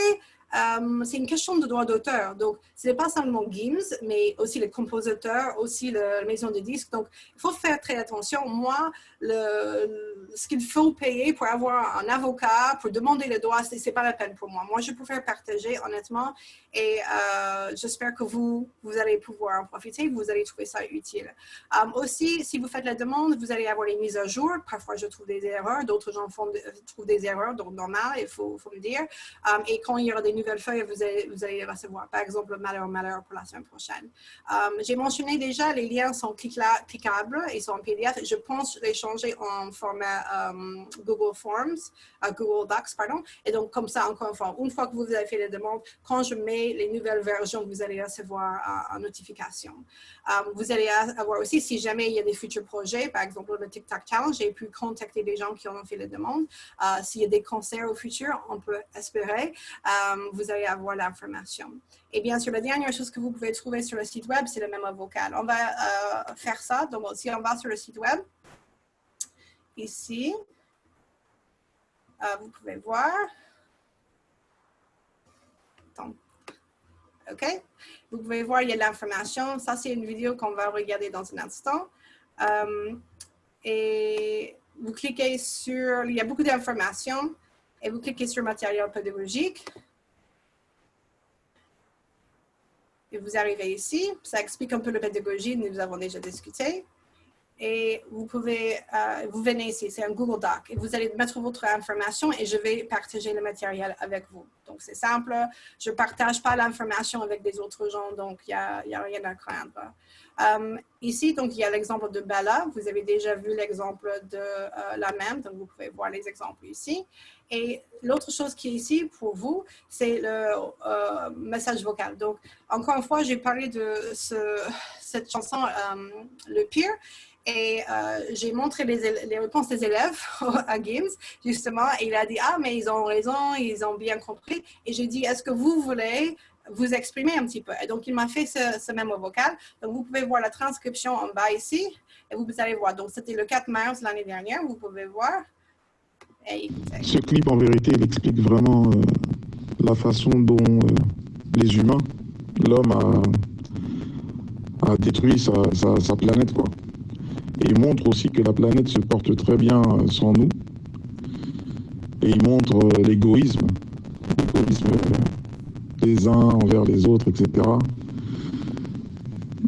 c'est une question de droit d'auteur. Donc, ce n'est pas seulement Gims, mais aussi les compositeurs, aussi la maison de disques. Donc, il faut faire très attention. Moi, ce qu'il faut payer pour avoir un avocat, pour demander le droit, ce n'est pas la peine pour moi. Moi, je préfère partager, honnêtement. Et j'espère que vous allez pouvoir en profiter, vous allez trouver ça utile. Aussi, si vous faites la demande, vous allez avoir les mises à jour. Parfois, je trouve des erreurs. D'autres gens trouvent des erreurs, donc normal, il faut me dire. Et quand il y aura des nouvelles feuilles, vous allez les recevoir. Par exemple, malheur pour la semaine prochaine. J'ai mentionné déjà, les liens sont cliquables, ils sont en PDF. Je pense les changer en format Google Docs, pardon. Et donc, comme ça, encore une fois que vous avez fait les demandes, quand je mets les nouvelles versions, vous allez recevoir en notification. Vous allez avoir aussi, si jamais il y a des futurs projets, par exemple le TikTok Challenge, j'ai pu contacter des gens qui ont fait les demandes. S'il y a des concerts au futur, on peut espérer. Vous allez avoir l'information. Et bien sûr, la dernière chose que vous pouvez trouver sur le site web, c'est le mémo vocal. On va faire ça. Donc, si on va sur le site web, ici, vous pouvez voir. Donc, OK? Vous pouvez voir, il y a de l'information. Ça, c'est une vidéo qu'on va regarder dans un instant. Et vous cliquez sur, il y a beaucoup d'informations, et vous cliquez sur matériel pédagogique. Et vous arrivez ici. Ça explique un peu la pédagogie, nous avons déjà discuté. Et vous venez ici, c'est un Google Doc. Et vous allez mettre votre information et je vais partager le matériel avec vous. Donc, c'est simple. Je ne partage pas l'information avec des autres gens, donc il n'y a rien à craindre. Ici, donc, il y a l'exemple de Bella. Vous avez déjà vu l'exemple de la même, donc vous pouvez voir les exemples ici. Et l'autre chose qui est ici pour vous, c'est le message vocal. Donc, encore une fois, j'ai parlé de cette chanson, Le Pire. Et j'ai montré les réponses des élèves à Gims, justement, et il a dit, mais ils ont raison, ils ont bien compris. Et j'ai dit, est-ce que vous voulez vous exprimer un petit peu? Et donc, il m'a fait ce mémo vocal. Donc, vous pouvez voir la transcription en bas ici, et vous allez voir. Donc, c'était le 4 mars l'année dernière, vous pouvez voir. Et écoutez. Ce clip, en vérité, il explique vraiment la façon dont les humains, l'homme a détruit sa planète, quoi. Et il montre aussi que la planète se porte très bien sans nous. Et il montre l'égoïsme des uns envers les autres, etc.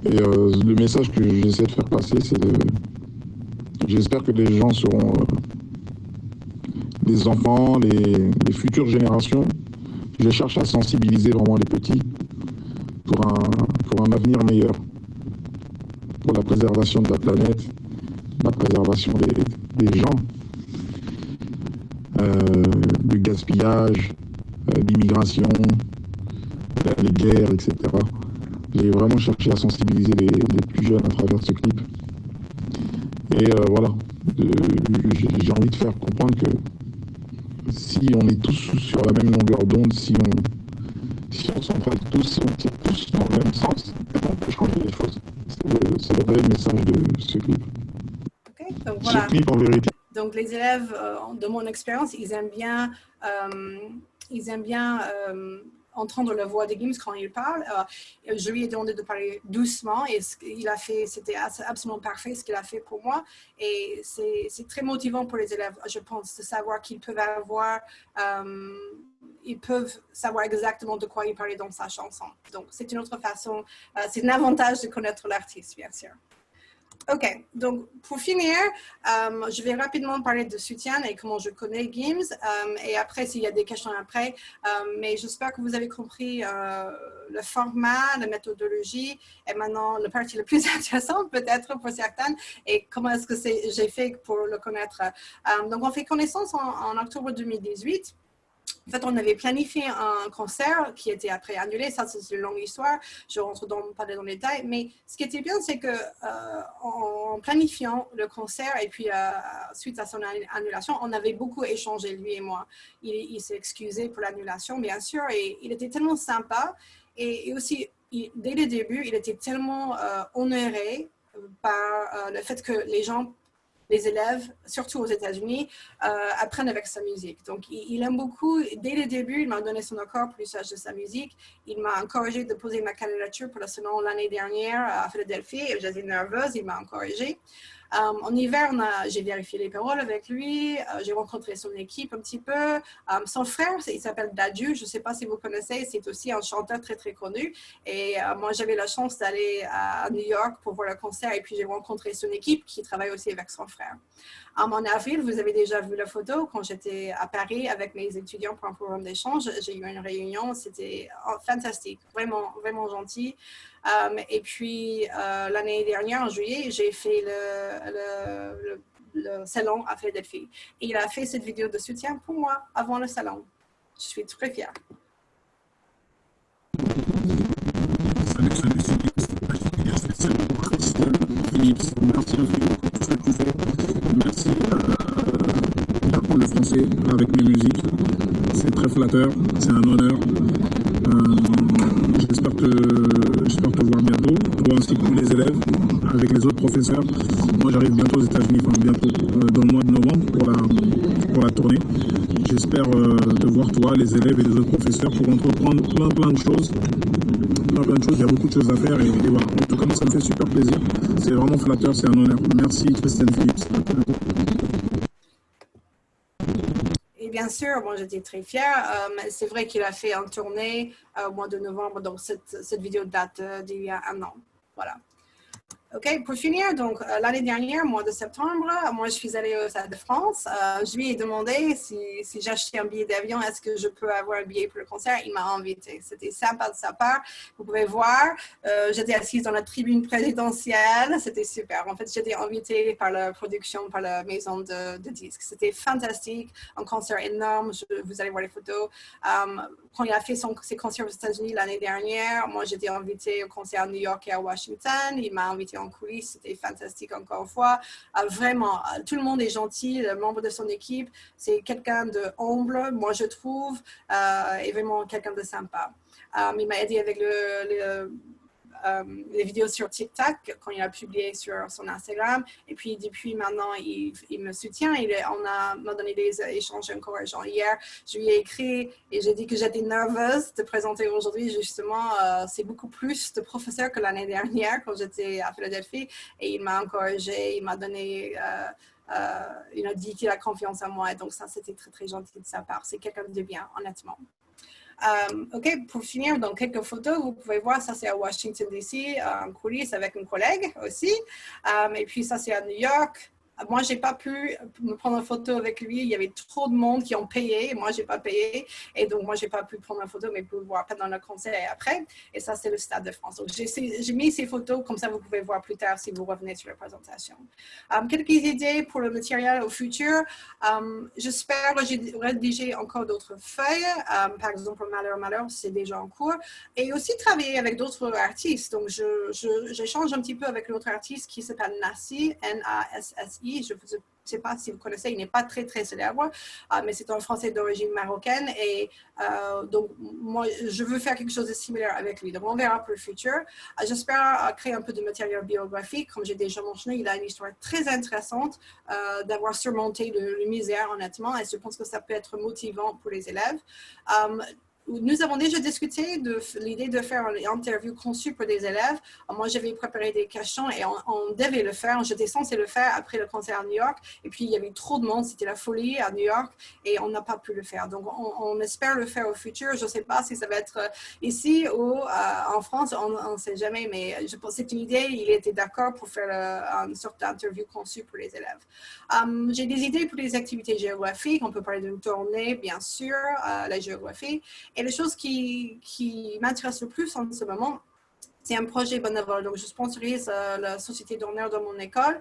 Et le message que j'essaie de faire passer, c'est j'espère que les gens seront, les enfants, les futures générations, je cherche à sensibiliser vraiment les petits pour un avenir meilleur, pour la préservation de la planète, la préservation des gens, du gaspillage, l'immigration, les guerres, etc. J'ai vraiment cherché à sensibiliser les plus jeunes à travers ce clip. Et voilà, j'ai envie de faire comprendre que si on est tous sur la même longueur d'onde, si on s'entraide tous, si on tire tous dans le même sens, on peut changer les choses. C'est le vrai message de ce clip. Okay, donc voilà. Ce clip, en vérité. Donc les élèves, de mon expérience, ils aiment bien entendre la voix de Gims quand il parle. Je lui ai demandé de parler doucement et ce qu'il a fait, c'était absolument parfait ce qu'il a fait pour moi. Et c'est très motivant pour les élèves, je pense, de savoir qu'ils peuvent ils peuvent savoir exactement de quoi il parlait dans sa chanson. Donc, c'est une autre façon, c'est un avantage de connaître l'artiste, bien sûr. OK, donc pour finir, je vais rapidement parler de soutien et comment je connais Gims. Et après, s'il y a des questions après, mais j'espère que vous avez compris le format, la méthodologie et maintenant la partie la plus intéressante peut-être pour certaines et comment est-ce que j'ai fait pour le connaître. Donc, on fait connaissance en octobre 2018. En fait, on avait planifié un concert qui était après annulé. Ça, c'est une longue histoire. Je rentre pas dans les détails. Mais ce qui était bien, c'est que en planifiant le concert et puis suite à son annulation, on avait beaucoup échangé, lui et moi. Il s'est excusé pour l'annulation, bien sûr. Et il était tellement sympa. Et aussi, dès le début, il était tellement honoré par le fait que les élèves, surtout aux États-Unis, apprennent avec sa musique. Donc, il aime beaucoup. Dès le début, il m'a donné son accord pour l'usage de sa musique. Il m'a encouragé de poser ma candidature pour le salon l'année dernière à Philadelphie. J'étais nerveuse, il m'a encouragée. En hiver, j'ai vérifié les paroles avec lui. J'ai rencontré son équipe un petit peu. Son frère, il s'appelle Dadju. Je ne sais pas si vous connaissez. C'est aussi un chanteur très, très connu. Et moi, j'avais la chance d'aller à New York pour voir le concert. Et puis, j'ai rencontré son équipe qui travaille aussi avec son frère. En avril, vous avez déjà vu la photo quand j'étais à Paris avec mes étudiants pour un programme d'échange. J'ai eu une réunion. C'était fantastique. Vraiment, vraiment gentil. Et puis, l'année dernière, en juillet, j'ai fait le salon à Philadelphie. Et il a fait cette vidéo de soutien pour moi avant le salon. Je suis très fière. Salut, Philippe. Merci infiniment pour tout ce que tu fais. Merci d'apprendre le français avec mes musiques. C'est très flatteur, c'est un honneur. J'espère te voir bientôt, toi ainsi que tous les élèves, avec les autres professeurs. Moi, j'arrive bientôt aux États-Unis, enfin bientôt, dans le mois de novembre pour la tournée. J'espère te voir, toi, les élèves et les autres professeurs, pour entreprendre plein de choses. Il y a beaucoup de choses à faire et voilà. En tout cas, moi, ça me fait super plaisir. C'est vraiment flatteur, c'est un honneur. Merci, Christiane Phillips. Et bien sûr, moi j'étais très fière. C'est vrai qu'il a fait une tournée au mois de novembre, donc cette vidéo date d'il y a un an. Voilà. OK, pour finir, donc l'année dernière, mois de septembre, moi je suis allée au Stade de France. Je lui ai demandé si j'achetais un billet d'avion, est-ce que je peux avoir un billet pour le concert. Il m'a invité. C'était sympa de sa part. Vous pouvez voir, j'étais assise dans la tribune présidentielle. C'était super. En fait, j'étais invitée par la production, par la maison de disques. C'était fantastique, un concert énorme. Vous allez voir les photos. Quand il a fait ses concerts aux États-Unis l'année dernière, moi j'étais invitée au concert à New York et à Washington. Il m'a invitée en coulisses, c'était fantastique encore une fois. Vraiment, tout le monde est gentil, le membre de son équipe, c'est quelqu'un de humble, moi je trouve, et vraiment quelqu'un de sympa. Il m'a aidé avec les vidéos sur TikTok quand il a publié sur son Instagram. Et puis, depuis maintenant, il me soutient. On m'a donné des échanges encourageants. Hier, je lui ai écrit et j'ai dit que j'étais nerveuse de présenter aujourd'hui. Justement, c'est beaucoup plus de professeurs que l'année dernière quand j'étais à Philadelphie. Et il m'a encouragé, il m'a donné... il a dit qu'il a confiance en moi. Et donc, ça, c'était très, très gentil de sa part. C'est quelqu'un de bien, honnêtement. OK, pour finir, donc quelques photos, vous pouvez voir, ça c'est à Washington DC, en coulisses avec une collègue aussi. Et puis ça c'est à New York. Moi, je n'ai pas pu me prendre une photo avec lui. Il y avait trop de monde qui ont payé. Moi, je n'ai pas payé. Et donc, moi, je n'ai pas pu prendre une photo, mais vous pouvez voir pendant le concert et après. Et ça, c'est le Stade de France. Donc, j'ai mis ces photos. Comme ça, vous pouvez voir plus tard si vous revenez sur la présentation. Quelques idées pour le matériel au futur. J'espère que j'ai rédigé encore d'autres feuilles. Par exemple, Malheur, c'est déjà en cours. Et aussi travailler avec d'autres artistes. Donc, j'échange un petit peu avec l'autre artiste qui s'appelle Nassi, N-A-S-S-I. Je ne sais pas si vous connaissez, il n'est pas très, très célèbre, mais c'est un Français d'origine marocaine. Et donc, moi, je veux faire quelque chose de similaire avec lui. Donc, on verra pour le futur. J'espère créer un peu de matériel biographique. Comme j'ai déjà mentionné, il a une histoire très intéressante d'avoir surmonté le misère, honnêtement. Et je pense que ça peut être motivant pour les élèves. nous avons déjà discuté de l'idée de faire une interview conçue pour des élèves. Moi, j'avais préparé des questions et on devait le faire. J'étais censée le faire après le concert à New York. Et puis, il y avait trop de monde. C'était la folie à New York et on n'a pas pu le faire. Donc, on espère le faire au futur. Je ne sais pas si ça va être ici ou en France. On ne sait jamais, mais je pense que c'est une idée. Il était d'accord pour faire une sorte d'interview conçue pour les élèves. J'ai des idées pour les activités géographiques. On peut parler d'une tournée, bien sûr, la géographie. Et les choses qui m'intéressent le plus en ce moment, c'est un projet bénévole. Donc, je sponsorise la société d'honneur de mon école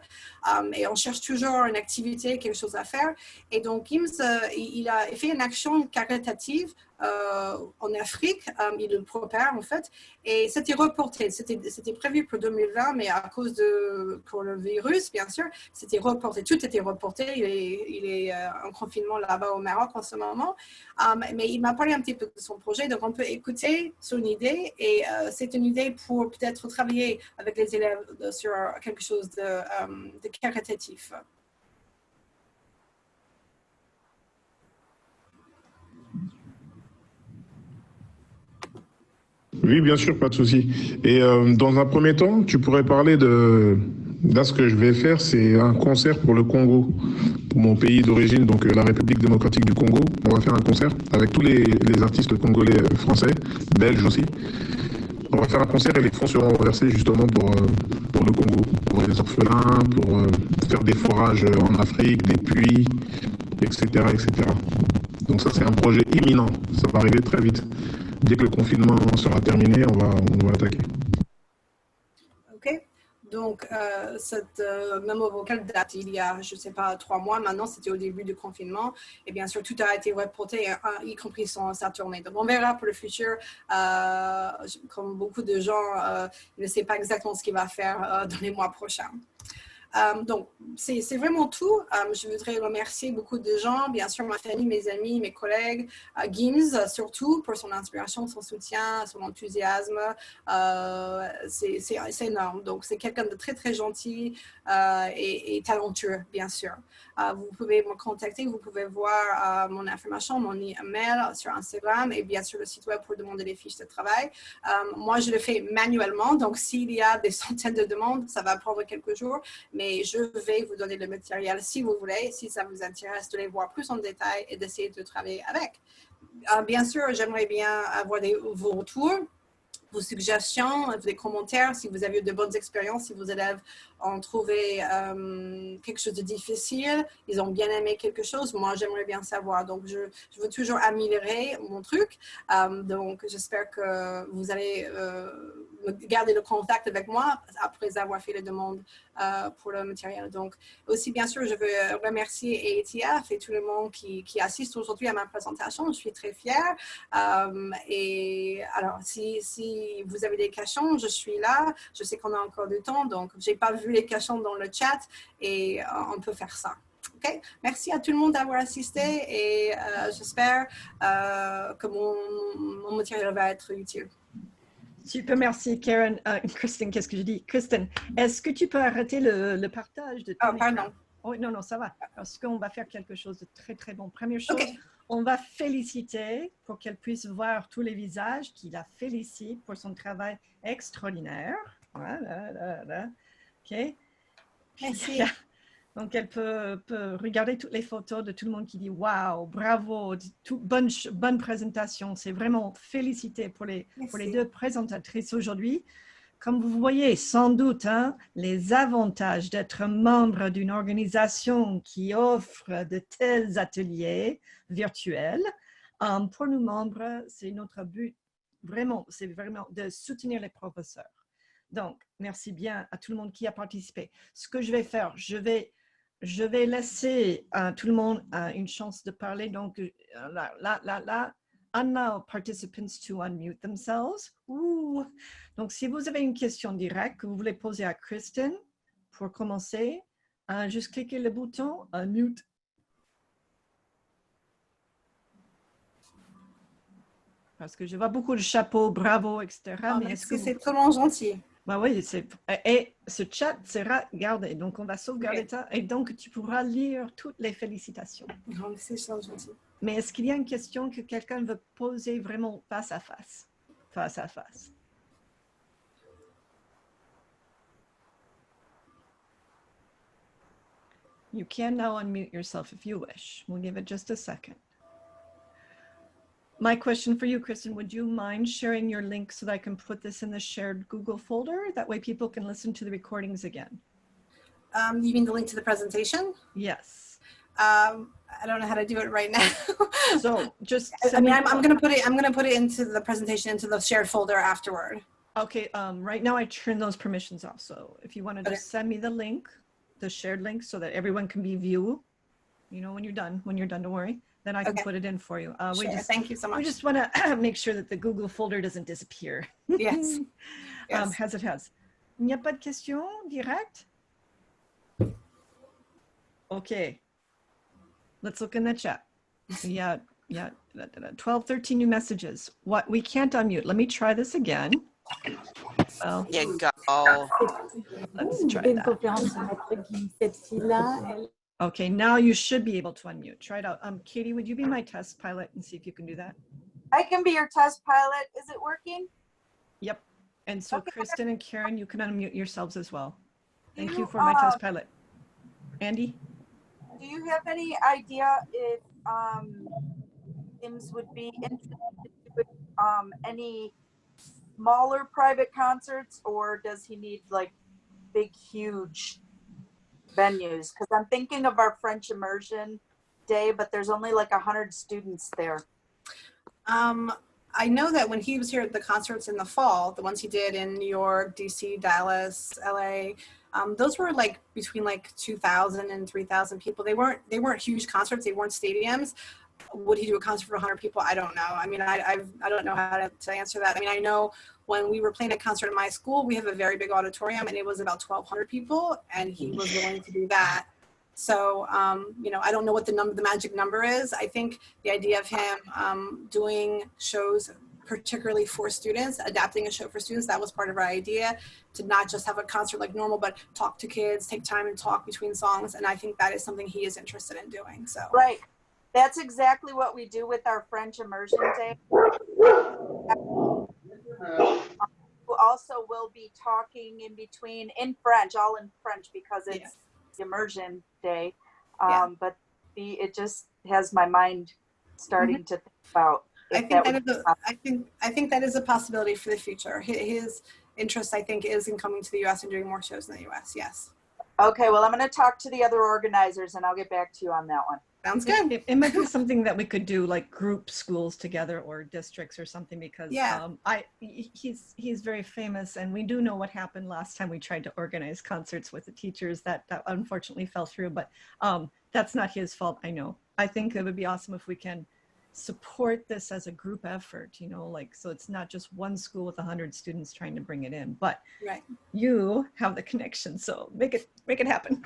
et on cherche toujours une activité, quelque chose à faire. Et donc, Gims, il a fait une action caritative en Afrique. Il le prépare, en fait. Et c'était reporté. C'était prévu pour 2020, mais à cause de coronavirus, bien sûr, c'était reporté. Tout était reporté. Il est en confinement là-bas au Maroc en ce moment. Mais il m'a parlé un petit peu de son projet. Donc, on peut écouter son idée. Et c'est une idée pour peut-être travailler avec les élèves sur quelque chose de caritatif. Oui, bien sûr, pas de souci. Et dans un premier temps, tu pourrais parler de... Là, ce que je vais faire, c'est un concert pour le Congo, pour mon pays d'origine, donc la République démocratique du Congo. On va faire un concert avec tous les artistes congolais, français, belges aussi. On va faire un concert et les fonds seront reversés justement pour le Congo, pour les orphelins, pour faire des forages en Afrique, des puits, etc., etc. Donc ça, c'est un projet imminent. Ça va arriver très vite. Dès que le confinement sera terminé, on va attaquer. OK. Donc, cette mémo vocale date il y a, je ne sais pas, 3 mois. Maintenant, c'était au début du confinement. Et bien sûr, tout a été reporté, y compris sa tournée. Donc, on verra pour le futur. Comme beaucoup de gens, il ne sait pas exactement ce qu'il va faire dans les mois prochains. Donc, c'est vraiment tout. Je voudrais remercier beaucoup de gens, bien sûr ma famille, mes amis, mes collègues, Gims surtout pour son inspiration, son soutien, son enthousiasme. C'est énorme. Donc, c'est quelqu'un de très, très gentil et talentueux, bien sûr. Vous pouvez me contacter, vous pouvez voir mon information, mon email sur Instagram et bien sûr le site web pour demander les fiches de travail. Moi, je le fais manuellement. Donc, s'il y a des centaines de demandes, ça va prendre quelques jours. Mais je vais vous donner le matériel si vous voulez, si ça vous intéresse de les voir plus en détail et d'essayer de travailler avec. Bien sûr, j'aimerais bien avoir vos retours, vos suggestions, des commentaires, si vous avez eu de bonnes expériences, si vos élèves ont trouvé quelque chose de difficile, ils ont bien aimé quelque chose, moi j'aimerais bien savoir. Donc je veux toujours améliorer mon truc. Donc j'espère que vous allez garder le contact avec moi après avoir fait les demandes pour le matériel. Donc aussi bien sûr je veux remercier ETF et tout le monde qui assiste aujourd'hui à ma présentation. Je suis très fière. Et alors si vous avez des questions, je suis là. Je sais qu'on a encore du temps, donc j'ai pas vu les questions dans le chat et on peut faire ça. Okay. Merci à tout le monde d'avoir assisté et j'espère que mon matériel va être utile. Super, merci Karen. Kristen, qu'est-ce que je dis? Kristen, est-ce que tu peux arrêter le partage de ton pardon. écran? Oh, non, ça va. Parce qu'on va faire quelque chose de très, très bon. Première chose, okay. On va féliciter pour qu'elle puisse voir tous les visages qui la félicitent pour son travail extraordinaire. Voilà. OK. Merci. Donc, elle peut regarder toutes les photos de tout le monde qui dit « Wow, bravo, bonne présentation ». C'est vraiment félicité pour les deux présentatrices aujourd'hui. Comme vous voyez, sans doute, les avantages d'être membre d'une organisation qui offre de tels ateliers virtuels. Pour nous membres, c'est notre but, c'est vraiment de soutenir les professeurs. Donc, merci bien à tout le monde qui a participé. Ce que je vais faire, je vais laisser à tout le monde une chance de parler. Donc, là. Allow participants to unmute themselves. Ouh. Donc, si vous avez une question directe que vous voulez poser à Kristen, pour commencer, juste cliquez le bouton Unmute. Parce que je vois beaucoup de chapeaux, bravo, etc. Mais est-ce que c'est tellement gentil? Bah oui, et ce chat sera gardé. Donc, on va sauvegarder ça. Et donc, tu pourras lire toutes les félicitations. C'est gentil. Mais est-ce qu'il y a une question que quelqu'un veut poser vraiment face à face? Face à face. You can now unmute yourself if you wish. We'll give it just a second. My question for you, Kristen, would you mind sharing your link so that I can put this in the shared Google folder? That way people can listen to the recordings again. You mean the link to the presentation? Yes. I don't know how to do it right now. So just I mean, I'm gonna put it into the presentation, into the shared folder afterward. okay. Right now I turn those permissions off. So if you want to just send me the link, the shared link, so that everyone can be view, you know, when you're done, don't worry, then I can put it in for you. Sure. Thank you so much. We just want to make sure that the Google folder doesn't disappear. Yes. Yes. As it has. Il n'y a pas de question direct? Okay. Let's look in the chat. Yeah. 12, 13 new messages. What? We can't unmute. Let me try this again. Well, There you go. let's try that. Okay, now you should be able to unmute. Try it out. Katie, would you be my test pilot and see if you can do that? I can be your test pilot. Is it working? Yep. And so Okay. Kristen and Karen, you can unmute yourselves as well. Thank you for my test pilot. Andy? Do you have any idea if James would be interested with any smaller private concerts, or does he need like big, huge venues? Because I'm thinking of our French immersion day, but there's only like 100 students there. I know that when he was here at the concerts in the fall, the ones he did in New York, DC, Dallas, LA, those were like between like 2,000 and 3,000 people. They weren't huge concerts. They weren't stadiums. Would he do a concert for 100 people? I don't know. I mean, I don't know how to answer that. I mean, I know when we were playing a concert at my school, we have a very big auditorium and it was about 1,200 people, and he was willing to do that. So, you know, I don't know what the magic number is. I think the idea of him doing shows, particularly for students, adapting a show for students, that was part of our idea, to not just have a concert like normal, but talk to kids, take time and talk between songs. And I think that is something he is interested in doing. So Right. That's exactly what we do with our French immersion day. Who also will be talking in between in French, all in French, because it's immersion day. But it just has my mind starting to think about. I think that is a possibility for the future. His interest, I think, is in coming to the U.S. and doing more shows in the U.S. Yes. Okay, well, I'm going to talk to the other organizers and I'll get back to you on that one. Sounds good. It might be something that we could do, like group schools together or districts or something, because he's very famous, and we do know what happened last time we tried to organize concerts with the teachers. That unfortunately fell through, but that's not his fault. I know. I think it would be awesome if we can support this as a group effort, you know, like, so it's not just one school with 100 students trying to bring it in, but you have the connection, so make it happen.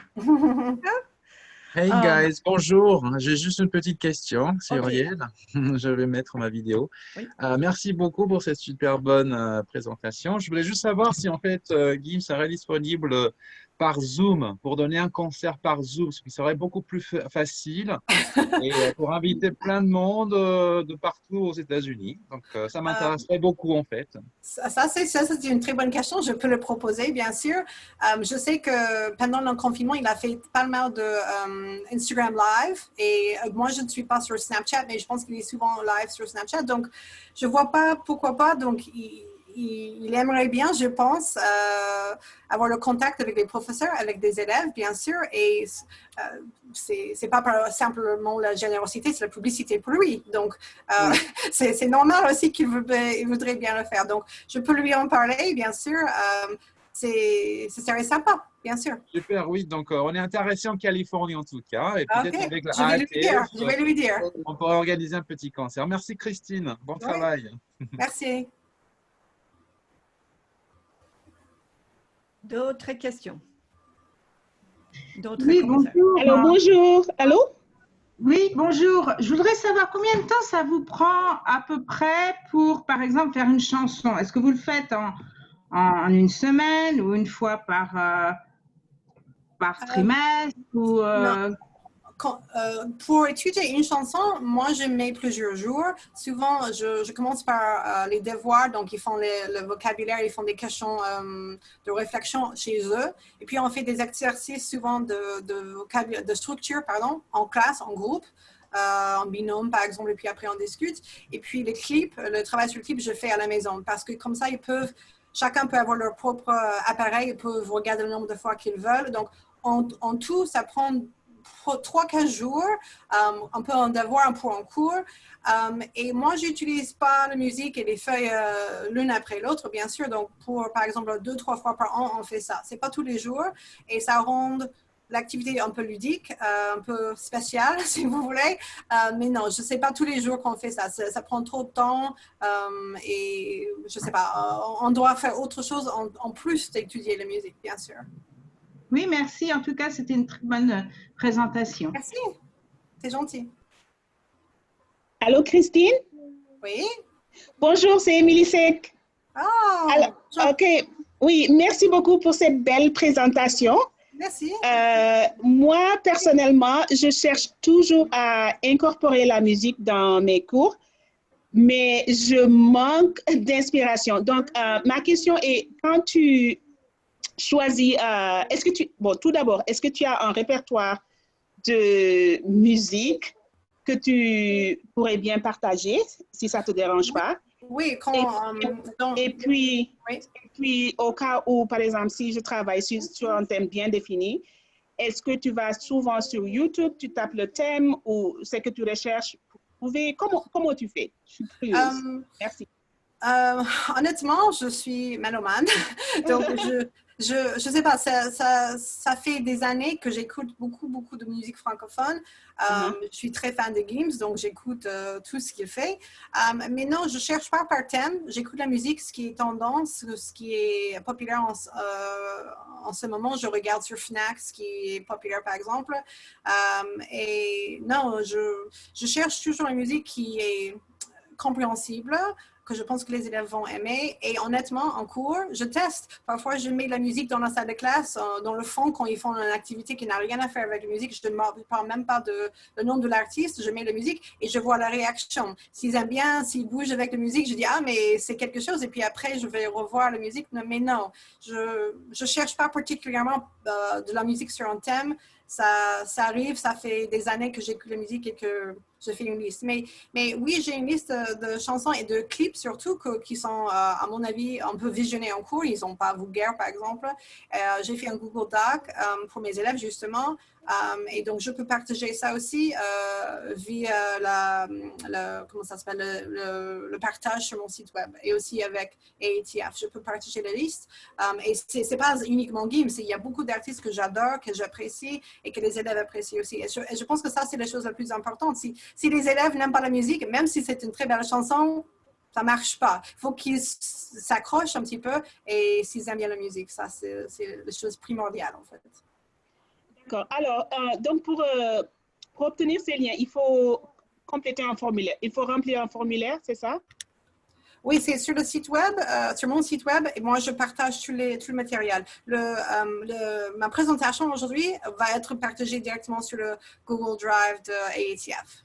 Hey guys, bonjour. J'ai juste une petite question, c'est Uriel. Je vais mettre ma vidéo. Oui. Merci beaucoup pour cette super bonne présentation. Je voulais juste savoir si en fait Guim serait disponible par Zoom, pour donner un concert par Zoom, ce qui serait beaucoup plus facile, et pour inviter plein de monde de partout aux États-Unis. Donc ça m'intéresserait beaucoup en fait. Ça c'est une très bonne question. Je peux le proposer, bien sûr. Je sais que pendant le confinement, il a fait pas mal de Instagram Live, et moi je ne suis pas sur Snapchat, mais je pense qu'il est souvent live sur Snapchat. Donc je vois pas pourquoi pas. Donc il aimerait bien, je pense, avoir le contact avec les professeurs, avec des élèves, bien sûr, et c'est pas simplement la générosité, c'est la publicité pour lui. Donc, c'est normal aussi qu'il voudrait bien le faire. Donc, je peux lui en parler, bien sûr. Ce serait sympa, bien sûr. Super, oui. Donc, on est intéressé en Californie en tout cas. Et peut-être avec la je vais lui dire. On pourrait organiser un petit concert. Merci Christine. Bon travail. Merci. D'autres questions? Oui, bonjour. Alors, bonjour. Allô? Oui, bonjour. Je voudrais savoir combien de temps ça vous prend à peu près pour, par exemple, faire une chanson. Est-ce que vous le faites en une semaine ou une fois par trimestre ou, pour étudier une chanson, moi, je mets plusieurs jours. Souvent, je commence par les devoirs. Donc, ils font le vocabulaire, ils font des questions de réflexion chez eux. Et puis, on fait des exercices souvent de structure, en classe, en groupe. En binôme, par exemple, et puis après, on discute. Et puis, les clips, le travail sur le clip, je fais à la maison. Parce que comme ça, chacun peut avoir leur propre appareil, ils peuvent regarder le nombre de fois qu'ils veulent. Donc, en tout, ça prend 3-4 jours, un peu en devoir, un peu en cours. Et moi, je n'utilise pas la musique et les feuilles l'une après l'autre, bien sûr. Donc, par exemple, 2-3 fois par an, on fait ça. Ce n'est pas tous les jours. Et ça rend l'activité un peu ludique, un peu spéciale, si vous voulez. Mais non, je ne sais pas tous les jours qu'on fait ça. Ça prend trop de temps. Et je ne sais pas, on doit faire autre chose en plus d'étudier la musique, bien sûr. Oui, merci. En tout cas, c'était une très bonne présentation. Merci. C'est gentil. Allô, Christine? Oui. Bonjour, c'est Émilie Sec. Oh, OK. Oui, merci beaucoup pour cette belle présentation. Merci. Moi, personnellement, je cherche toujours à incorporer la musique dans mes cours, mais je manque d'inspiration. Donc, ma question est, quand tu choisis, tout d'abord, est-ce que tu as un répertoire de musique que tu pourrais bien partager, si ça ne te dérange pas? Oui, et puis, au cas où, par exemple, si je travaille sur un thème bien défini, est-ce que tu vas souvent sur YouTube, tu tapes le thème ou c'est que tu recherches pour trouver? Comment tu fais? Je suis curieuse. Merci. Honnêtement, je suis mélomane. Donc, je sais pas, ça fait des années que j'écoute beaucoup de musique francophone. Je suis très fan de Gims, donc j'écoute tout ce qu'il fait. Mais non, je cherche pas par thème. J'écoute la musique, ce qui est tendance, ce qui est populaire en ce moment. Je regarde sur Fnac, ce qui est populaire, par exemple. Et non, je cherche toujours la musique qui est compréhensible, que je pense que les élèves vont aimer. Et honnêtement, en cours, je teste. Parfois, je mets la musique dans la salle de classe, dans le fond, quand ils font une activité qui n'a rien à faire avec la musique. Je ne parle même pas le nom de l'artiste. Je mets la musique et je vois la réaction. S'ils aiment bien, s'ils bougent avec la musique, je dis « Ah, mais c'est quelque chose. » Et puis après, je vais revoir la musique. Mais non, je ne cherche pas particulièrement de la musique sur un thème. Ça arrive, ça fait des années que j'écoute la musique et que je fais une liste. Mais oui, j'ai une liste de chansons et de clips surtout qui sont, à mon avis, un peu visionnés en cours. Ils ne sont pas vulgaires, par exemple. J'ai fait un Google Doc pour mes élèves, justement. Et donc, je peux partager ça aussi via le partage sur mon site web et aussi avec AETF. Je peux partager la liste. Et ce n'est pas uniquement Gims. Il y a beaucoup d'artistes que j'adore, que j'apprécie et que les élèves apprécient aussi. Et je pense que ça, c'est la chose la plus importante. Si les élèves n'aiment pas la musique, même si c'est une très belle chanson, ça ne marche pas. Il faut qu'ils s'accrochent un petit peu et s'ils aiment bien la musique. Ça, c'est la chose primordiale, en fait. D'accord. Alors, donc pour obtenir ces liens, il faut compléter un formulaire. Il faut remplir un formulaire, c'est ça? Oui, c'est sur le site web, sur mon site web, et moi, je partage tout le matériel. Ma présentation aujourd'hui va être partagée directement sur le Google Drive de AETF.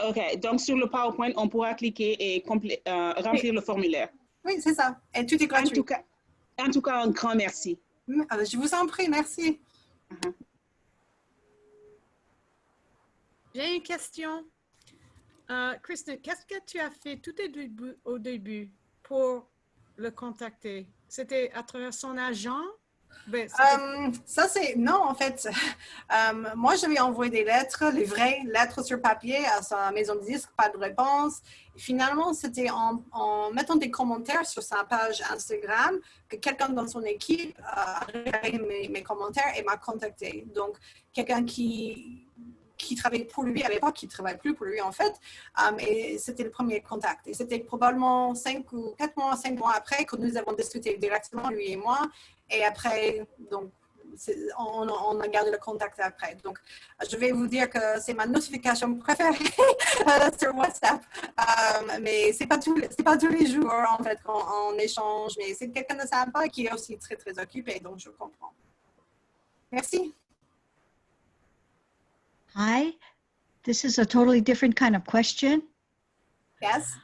OK. Donc, sur le PowerPoint, on pourra cliquer et remplir le formulaire. Oui, c'est ça. Et tout est gratuit. En tout cas, un grand merci. Je vous en prie, merci. J'ai une question. Christine, qu'est-ce que tu as fait tout au début pour le contacter? C'était à travers son agent? Non, en fait, moi, je lui ai envoyé des lettres, les vraies lettres sur papier à sa maison de disques, pas de réponse. Et finalement, c'était en mettant des commentaires sur sa page Instagram que quelqu'un dans son équipe a regardé mes commentaires et m'a contacté. Donc, quelqu'un qui travaillait pour lui à l'époque, qui ne travaille plus pour lui en fait, et c'était le premier contact. Et c'était probablement 5 mois après que nous avons discuté directement, lui et moi, et après, donc, on a gardé le contact après. Donc, je vais vous dire que c'est ma notification préférée sur WhatsApp, mais c'est pas tous les jours en fait qu'on échange, mais c'est quelqu'un de sympa qui est aussi très, très occupé, donc je comprends. Merci. Hi, this is a totally different kind of question. Yes.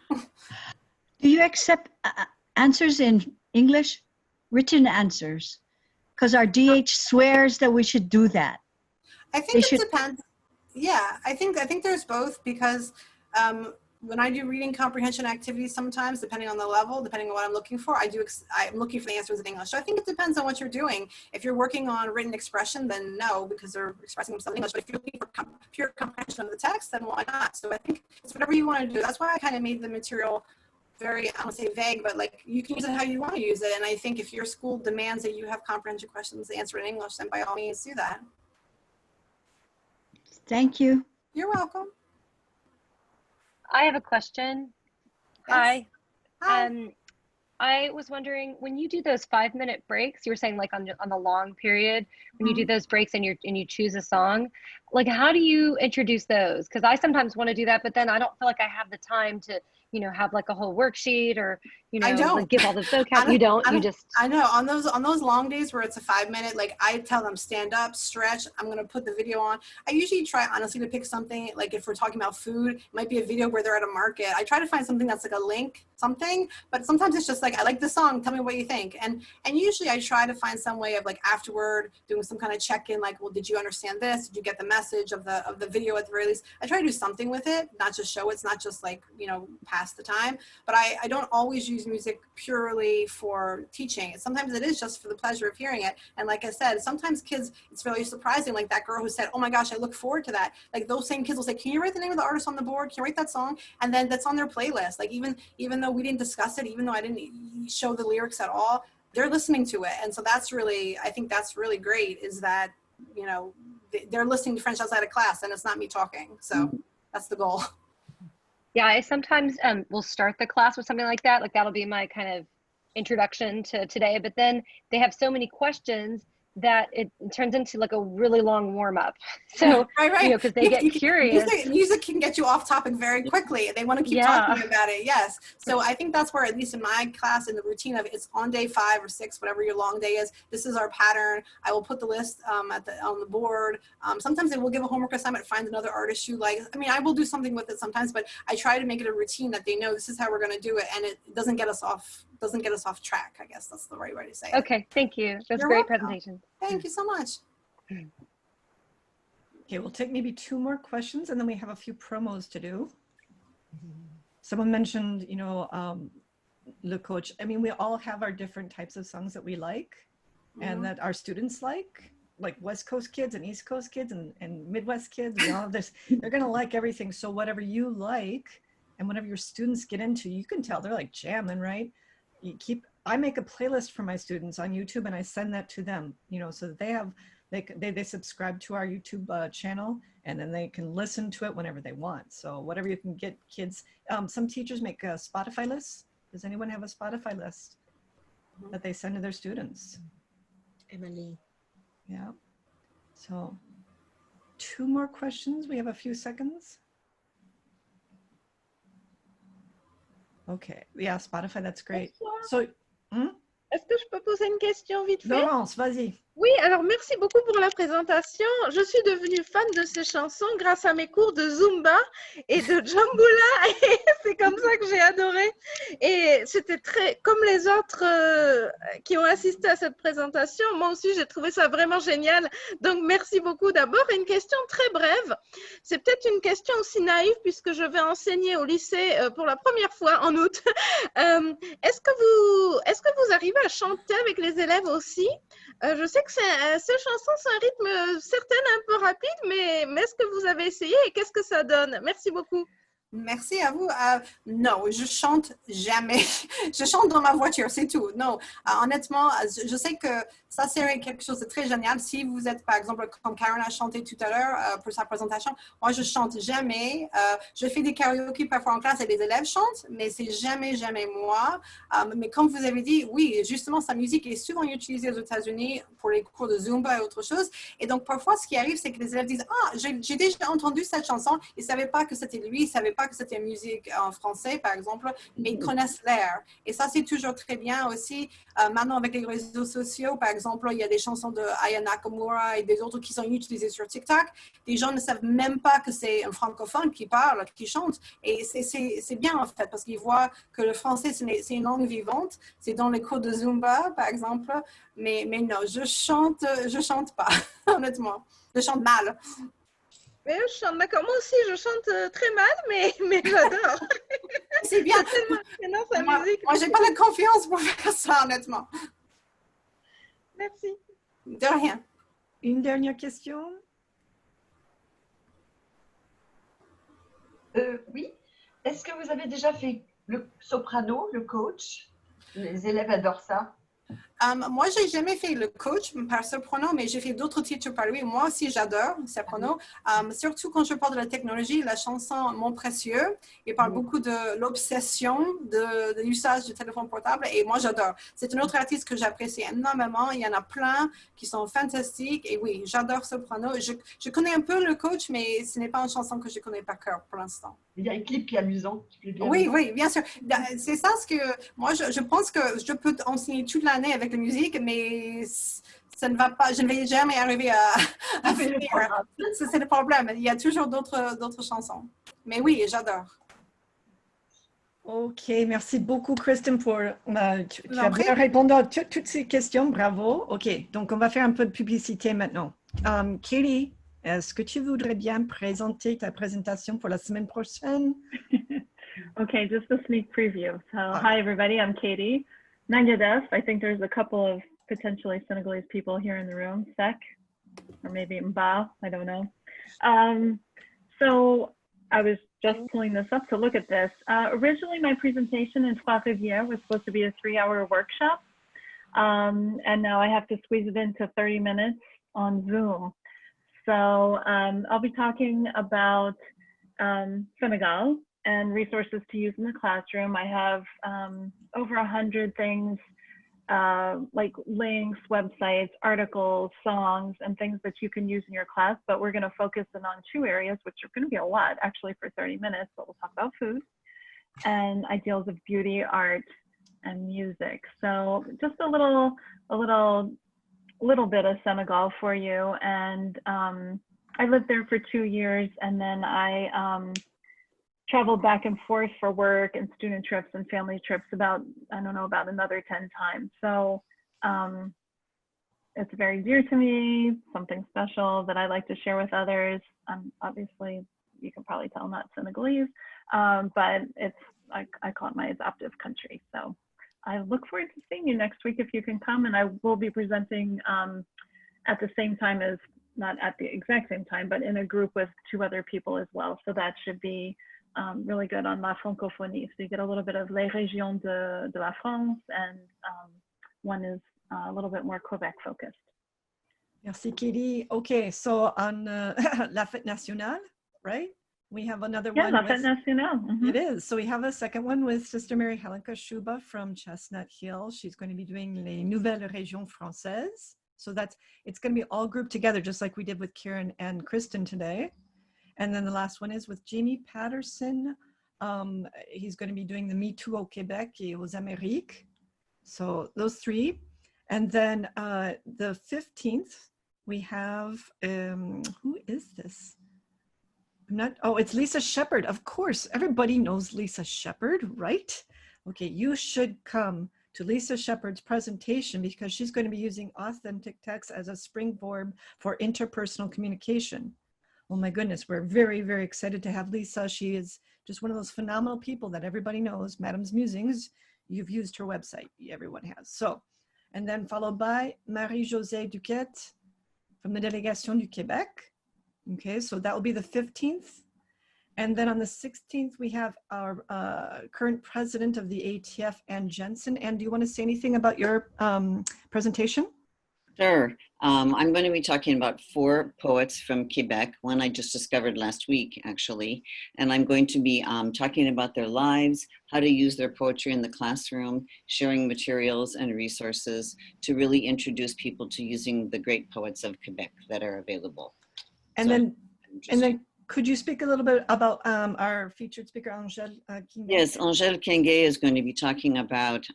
Do you accept answers in English, written answers? Because our DH swears that we should do that. I think it depends. Yeah, I think there's both, because when I do reading comprehension activities, sometimes depending on the level, depending on what I'm looking for, I'm looking for the answers in English. So I think it depends on what you're doing. If you're working on written expression, then no, because they're expressing themselves in English. But if you're looking for pure comprehension of the text, then why not? So I think it's whatever you want to do. That's why I kind of made the material very, I don't say vague, but like you can use it how you want to use it. And I think if your school demands that you have comprehension questions answered in English, then by all means do that. Thank you. You're welcome. I have a question. Yes. Hi. I was wondering, when you do those 5-minute breaks, you were saying like on the long period, when you do those breaks and you choose a song, like how do you introduce those? Because I sometimes want to do that, but then I don't feel like I have the time to, you know, have like a whole worksheet or, you know, like give all the vocab. You don't. I know on those long days where it's a 5-minute, like I tell them stand up, stretch. I'm going to put the video on. I usually try honestly to pick something, like if we're talking about food, it might be a video where they're at a market. I try to find something that's like a link, something, but sometimes it's just like, I like the song, tell me what you think. And usually I try to find some way of like afterward doing some kind of check-in, like, well, did you understand this? Did you get the message of the video at the very least? I try to do something with it, not just show it. It's not just like, you know, pass the time, but I don't always use music purely for teaching. Sometimes it is just for the pleasure of hearing it. And like I said, sometimes kids, it's really surprising, like that girl who said, oh my gosh, I look forward to that. Like those same kids will say, can you write the name of the artist on the board? Can you write that song? And then that's on their playlist. Like even though we didn't discuss it, even though I didn't show the lyrics at all, they're listening to it. And so that's really, I think that's really great, is that, you know, they're listening to French outside of class and it's not me talking. So that's the goal. Yeah, I sometimes will start the class with something like that. Like that'll be my kind of introduction to today. But then they have so many questions that it turns into like a really long warm up. So, right. You know, because they get curious. Music can get you off topic very quickly. They want to keep talking about it. Yes. So I think that's where, at least in my class, in the routine of it's on day 5 or 6, whatever your long day is, this is our pattern. I will put the list on the board. Sometimes they will give a homework assignment, find another artist you like. I mean, I will do something with it sometimes, but I try to make it a routine that they know this is how we're going to do it, and it doesn't get us off track. I guess that's the right way to say it. Okay, thank you. That's a great presentation. Thank you so much. Okay, we'll take maybe 2 more questions and then we have a few promos to do. Someone mentioned, you know, Le Coach. I mean, we all have our different types of songs that we like and that our students like West Coast kids and East Coast kids and Midwest kids and all of this. They're going to like everything. So whatever you like and whatever your students get into, you can tell they're like jamming, right? I make a playlist for my students on YouTube and I send that to them, you know, so that they subscribe to our YouTube channel, and then they can listen to it whenever they want. So whatever you can get kids. Some teachers make a Spotify list. Does anyone have a Spotify list that they send to their students? Emily. Yeah. So 2 more questions. We have a few seconds. Okay. Yeah, Spotify, that's great. So, est-ce que je peux poser une question vite fait? Laurence, vas-y. Oui, alors merci beaucoup pour la présentation. Je suis devenue fan de ces chansons grâce à mes cours de Zumba et de Djamboula. Et c'est comme ça que j'ai adoré. Et c'était très, comme les autres qui ont assisté à cette présentation, moi aussi j'ai trouvé ça vraiment génial. Donc merci beaucoup d'abord. Et une question très brève. C'est peut-être une question aussi naïve puisque je vais enseigner au lycée pour la première fois en août. Est-ce que vous arrivez à chanter avec les élèves aussi? Je sais que ces chansons, c'est un rythme certain un peu rapide, mais est-ce que vous avez essayé et qu'est-ce que ça donne? Merci beaucoup. Merci à vous. Non, je chante jamais. Je chante dans ma voiture, c'est tout. Non, honnêtement, je sais que ça, c'est quelque chose de très génial. Si vous êtes, par exemple, comme Karen a chanté tout à l'heure pour sa présentation, moi, je chante jamais. Je fais des karaokés parfois en classe et les élèves chantent, mais c'est jamais moi. Mais comme vous avez dit, oui, justement, sa musique est souvent utilisée aux États-Unis pour les cours de Zumba et autre chose. Et donc, parfois, ce qui arrive, c'est que les élèves disent « Ah, j'ai déjà entendu cette chanson. » Ils ne savaient pas que c'était lui, ils ne savaient pas que c'était musique en français, par exemple, mais ils connaissent l'air. Et ça, c'est toujours très bien aussi. Maintenant, avec les réseaux sociaux, par exemple, il y a des chansons de Aya Nakamura et des autres qui sont utilisées sur TikTok. Des gens ne savent même pas que c'est un francophone qui parle, qui chante. Et c'est bien, en fait, parce qu'ils voient que le français, c'est une langue vivante. C'est dans les cours de Zumba, par exemple. Mais non, je chante pas, honnêtement. Je chante mal. Mais je chante, d'accord. Moi aussi, je chante très mal, mais j'adore. C'est bien. Tellement sa musique. Moi, j'ai pas la confiance pour faire ça, honnêtement. Merci. De rien. Une dernière question? Oui. Est-ce que vous avez déjà fait le soprano, le coach? Les élèves adorent ça. Moi, j'ai jamais fait le coach par soprano, mais j'ai fait d'autres titres par lui. Moi aussi, j'adore soprano. Surtout quand je parle de la technologie, la chanson Mon Précieux, il parle beaucoup de l'obsession de l'usage du téléphone portable et moi, j'adore. C'est un autre artiste que j'apprécie énormément. Il y en a plein qui sont fantastiques et oui, j'adore soprano. Je connais un peu le coach, mais ce n'est pas une chanson que je connais par cœur pour l'instant. Il y a un clip qui est amusant. Oui, oui, bien sûr. C'est ça ce que moi, je pense que je peux enseigner toute l'année avec la musique, mais ça ne va pas, je ne vais jamais arriver à finir. C'est le problème. Il y a toujours d'autres chansons. Mais oui, j'adore. Ok, merci beaucoup, Kristen, pour tu as bien répondu à toutes ces questions. Bravo. Ok, donc on va faire un peu de publicité maintenant. Katie, est-ce que tu voudrais bien présenter ta présentation pour la semaine prochaine? Okay, just a sneak preview. So, hi everybody, I'm Katie. Nanyadef, I think there's a couple of potentially Senegalese people here in the room, Sek, or maybe Mba, I don't know. So I was just pulling this up to look at this. Originally, my presentation in Trois Rivières was supposed to be a 3-hour workshop, and now I have to squeeze it into 30 minutes on Zoom. So I'll be talking about Senegal and resources to use in the classroom. I have over 100 things like links, websites, articles, songs, and things that you can use in your class, but we're gonna focus in on 2 areas, which are gonna be a lot actually for 30 minutes, but we'll talk about food and ideals of beauty, art, and music. So just a little bit of Senegal for you. And I lived there for 2 years, and then I traveled back and forth for work and student trips and family trips about another 10 times. So it's very dear to me, something special that I like to share with others. Obviously, you can probably tell I'm not Senegalese, but I call it my adoptive country. So I look forward to seeing you next week if you can come, and I will be presenting at the same time as, not at the exact same time, but in a group with 2 other people as well. So that should be really good on La Francophonie. So you get a little bit of Les Régions de la France, and one is a little bit more Quebec focused. Merci, Katie. Okay, so on La Fête Nationale, right? We have another one. La Fête Nationale. It is. So we have a second one with Sister Mary Helenka Shuba from Chestnut Hill. She's going to be doing Les Nouvelles Régions Françaises. So it's going to be all grouped together, just like we did with Kieran and Kristen today. And then the last one is with Jamie Patterson. He's going to be doing the Me Too au Québec et aux Amériques. So those 3. And then the 15th, we have, who is this? It's Lisa Shepherd. Of course, everybody knows Lisa Shepherd, right? Okay, you should come to Lisa Shepherd's presentation because she's going to be using authentic text as a springboard for interpersonal communication. Oh my goodness, we're very, very excited to have Lisa. She is just one of those phenomenal people that everybody knows. Madame's Musings, you've used her website, everyone has. So, and then followed by Marie-Josée Duquette from the Délégation du Québec. Okay, so that will be the 15th. And then on the 16th, we have our current president of the ATF, Ann Jensen. Ann, do you want to say anything about your presentation? Sure. I'm going to be talking about 4 poets from Quebec, one I just discovered last week, actually. And I'm going to be talking about their lives, how to use their poetry in the classroom, sharing materials and resources to really introduce people to using the great poets of Quebec that are available. And then Could you speak a little bit about our featured speaker, Angèle Kingué? Yes, Angèle Kingué is going to be talking about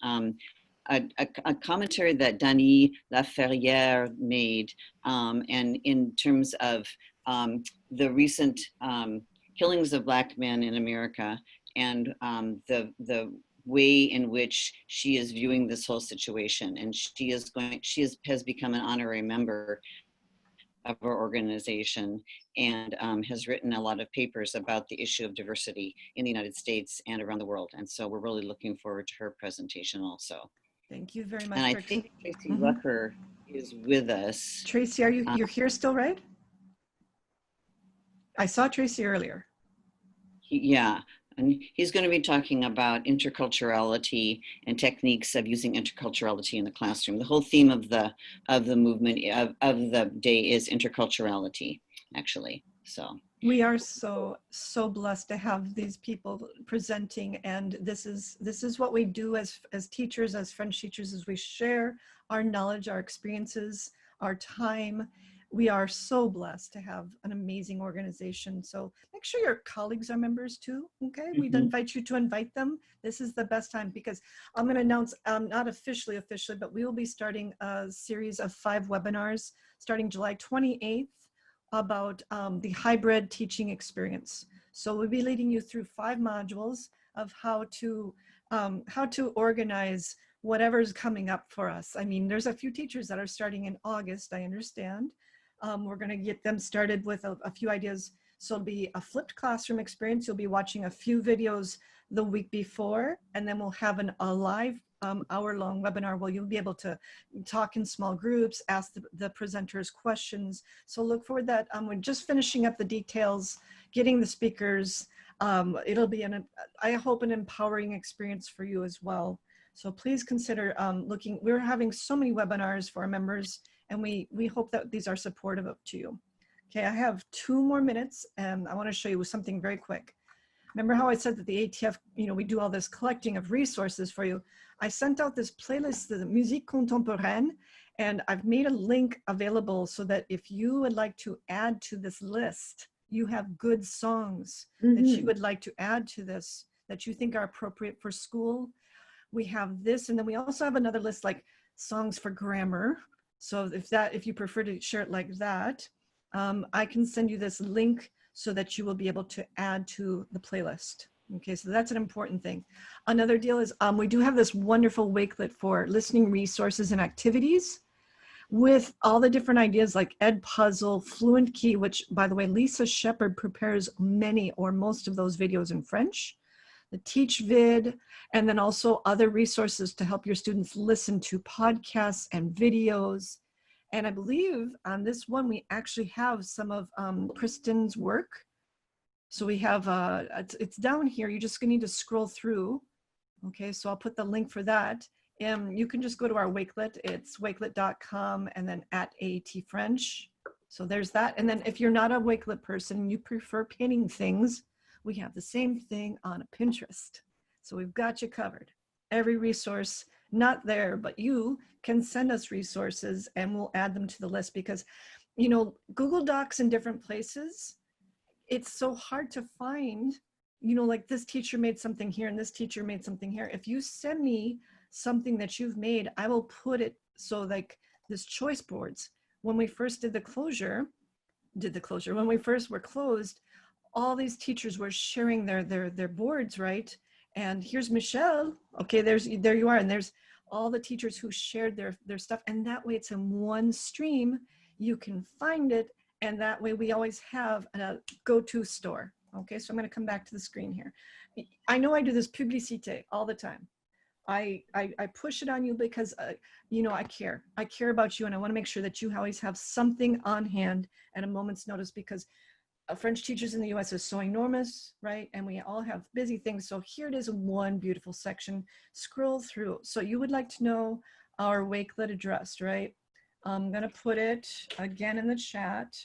a commentary that Dany Laferrière made, and in terms of the recent killings of Black men in America, and the way in which she is viewing this whole situation. And she has become an honorary member of our organization, and has written a lot of papers about the issue of diversity in the United States and around the world. And so we're really looking forward to her presentation also. Thank you very much. And I think Tracy Rucker is with us. Tracy, you're here still, right? I saw Tracy earlier. Yeah, and he's going to be talking about interculturality and techniques of using interculturality in the classroom. The whole theme of the movement of the day is interculturality, actually. So we are so blessed to have these people presenting, and this is what we do as teachers, as French teachers, is we share our knowledge, our experiences, our time. We are so blessed to have an amazing organization. So make sure your colleagues are members too, okay? We'd invite you to invite them. This is the best time, because I'm gonna announce, not officially, but we will be starting a series of 5 webinars starting July 28th about the hybrid teaching experience. So we'll be leading you through 5 modules of how to organize whatever's coming up for us. I mean, there's a few teachers that are starting in August, I understand. We're going to get them started with a few ideas. So it'll be a flipped classroom experience. You'll be watching a few videos the week before, and then we'll have a live hour-long webinar where you'll be able to talk in small groups, ask the presenters questions. So look forward to that. We're just finishing up the details, getting the speakers. It'll be, I hope, an empowering experience for you as well. So please consider looking. We're having so many webinars for our members, and we hope that these are supportive to you. Okay, I have 2 more minutes, and I want to show you something very quick. Remember how I said that the ATF, we do all this collecting of resources for you. I sent out this playlist, the Musique Contemporaine, and I've made a link available so that if you would like to add to this list, you have good songs that you would like to add to this, that you think are appropriate for school. We have this, and then we also have another list like songs for grammar. So if you prefer to share it like that, I can send you this link so that you will be able to add to the playlist. Okay, so that's an important thing. Another deal is we do have this wonderful Wakelet for listening resources and activities with all the different ideas like Edpuzzle, Fluent Key, which, by the way, Lisa Shepard prepares many or most of those videos in French, the TeachVid, and then also other resources to help your students listen to podcasts and videos. And I believe on this one, we actually have some of Kristen's work. So we have, it's down here. You're just gonna need to scroll through. Okay, so I'll put the link for that. You can just go to our Wakelet. It's wakelet.com and then @AAT French. So there's that. And then if you're not a Wakelet person and you prefer pinning things, we have the same thing on Pinterest. So we've got you covered. Every resource, not there, but you can send us resources and we'll add them to the list, because, Google Docs in different places, it's so hard to find, like this teacher made something here and this teacher made something here. If you send me something that you've made, I will put it so like this choice boards. When we first did the closure, when we first were closed, all these teachers were sharing their boards, right? And here's Michelle. Okay, there you are. And there's all the teachers who shared their stuff. And that way it's in one stream. You can find it. And that way we always have a go-to store. Okay, so I'm going to come back to the screen here. I know I do this publicité all the time. I push it on you because, I care. I care about you, and I want to make sure that you always have something on hand at a moment's notice, because French teachers in the US is so enormous, right? And we all have busy things. So here it is in one beautiful section. Scroll through. So you would like to know our Wakelet address, right? I'm going to put it again in the chat.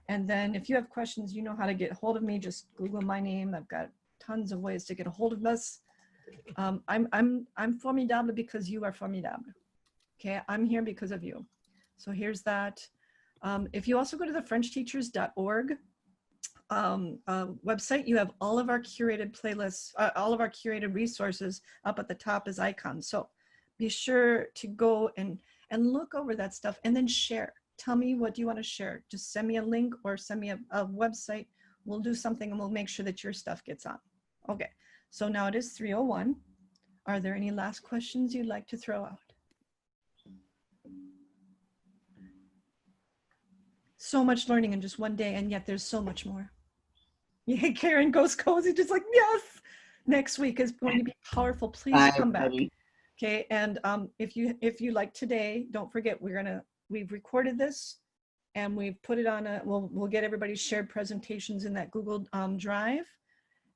And then if you have questions, you know how to get a hold of me. Just Google my name. I've got tons of ways to get a hold of us. I'm formidable because you are formidable. Okay, I'm here because of you. So here's that. If you also go to the FrenchTeachers.org, website, you have all of our curated playlists, all of our curated resources up at the top as icons. So be sure to go and look over that stuff and then share. Tell me what you want to share. Just send me a link or send me a website. We'll do something and we'll make sure that your stuff gets on. Okay, so now it is 3:01. Are there any last questions you'd like to throw out? So much learning in just one day, and yet there's so much more. Yeah, Karen goes cozy, just like, yes, next week is going to be powerful. Please Bye, come back. everybody. Okay, and if you like today, don't forget we've recorded this and we've put it on we'll get everybody's shared presentations in that Google Drive.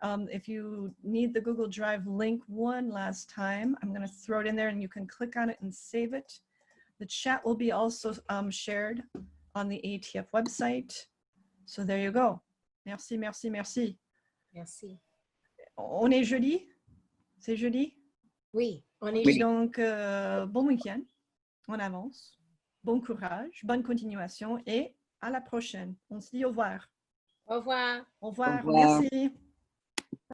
If you need the Google Drive link one last time, I'm going to throw it in there and you can click on it and save it. The chat will be also shared on the ATF website. So there you go. Merci, merci, merci. Merci. On est jeudi? C'est jeudi? Oui, on est Oui. jeudi. Donc, bon week-end. On avance. Bon courage, bonne continuation et à la prochaine. On se dit au revoir. Au revoir. Au revoir. Au revoir. Merci.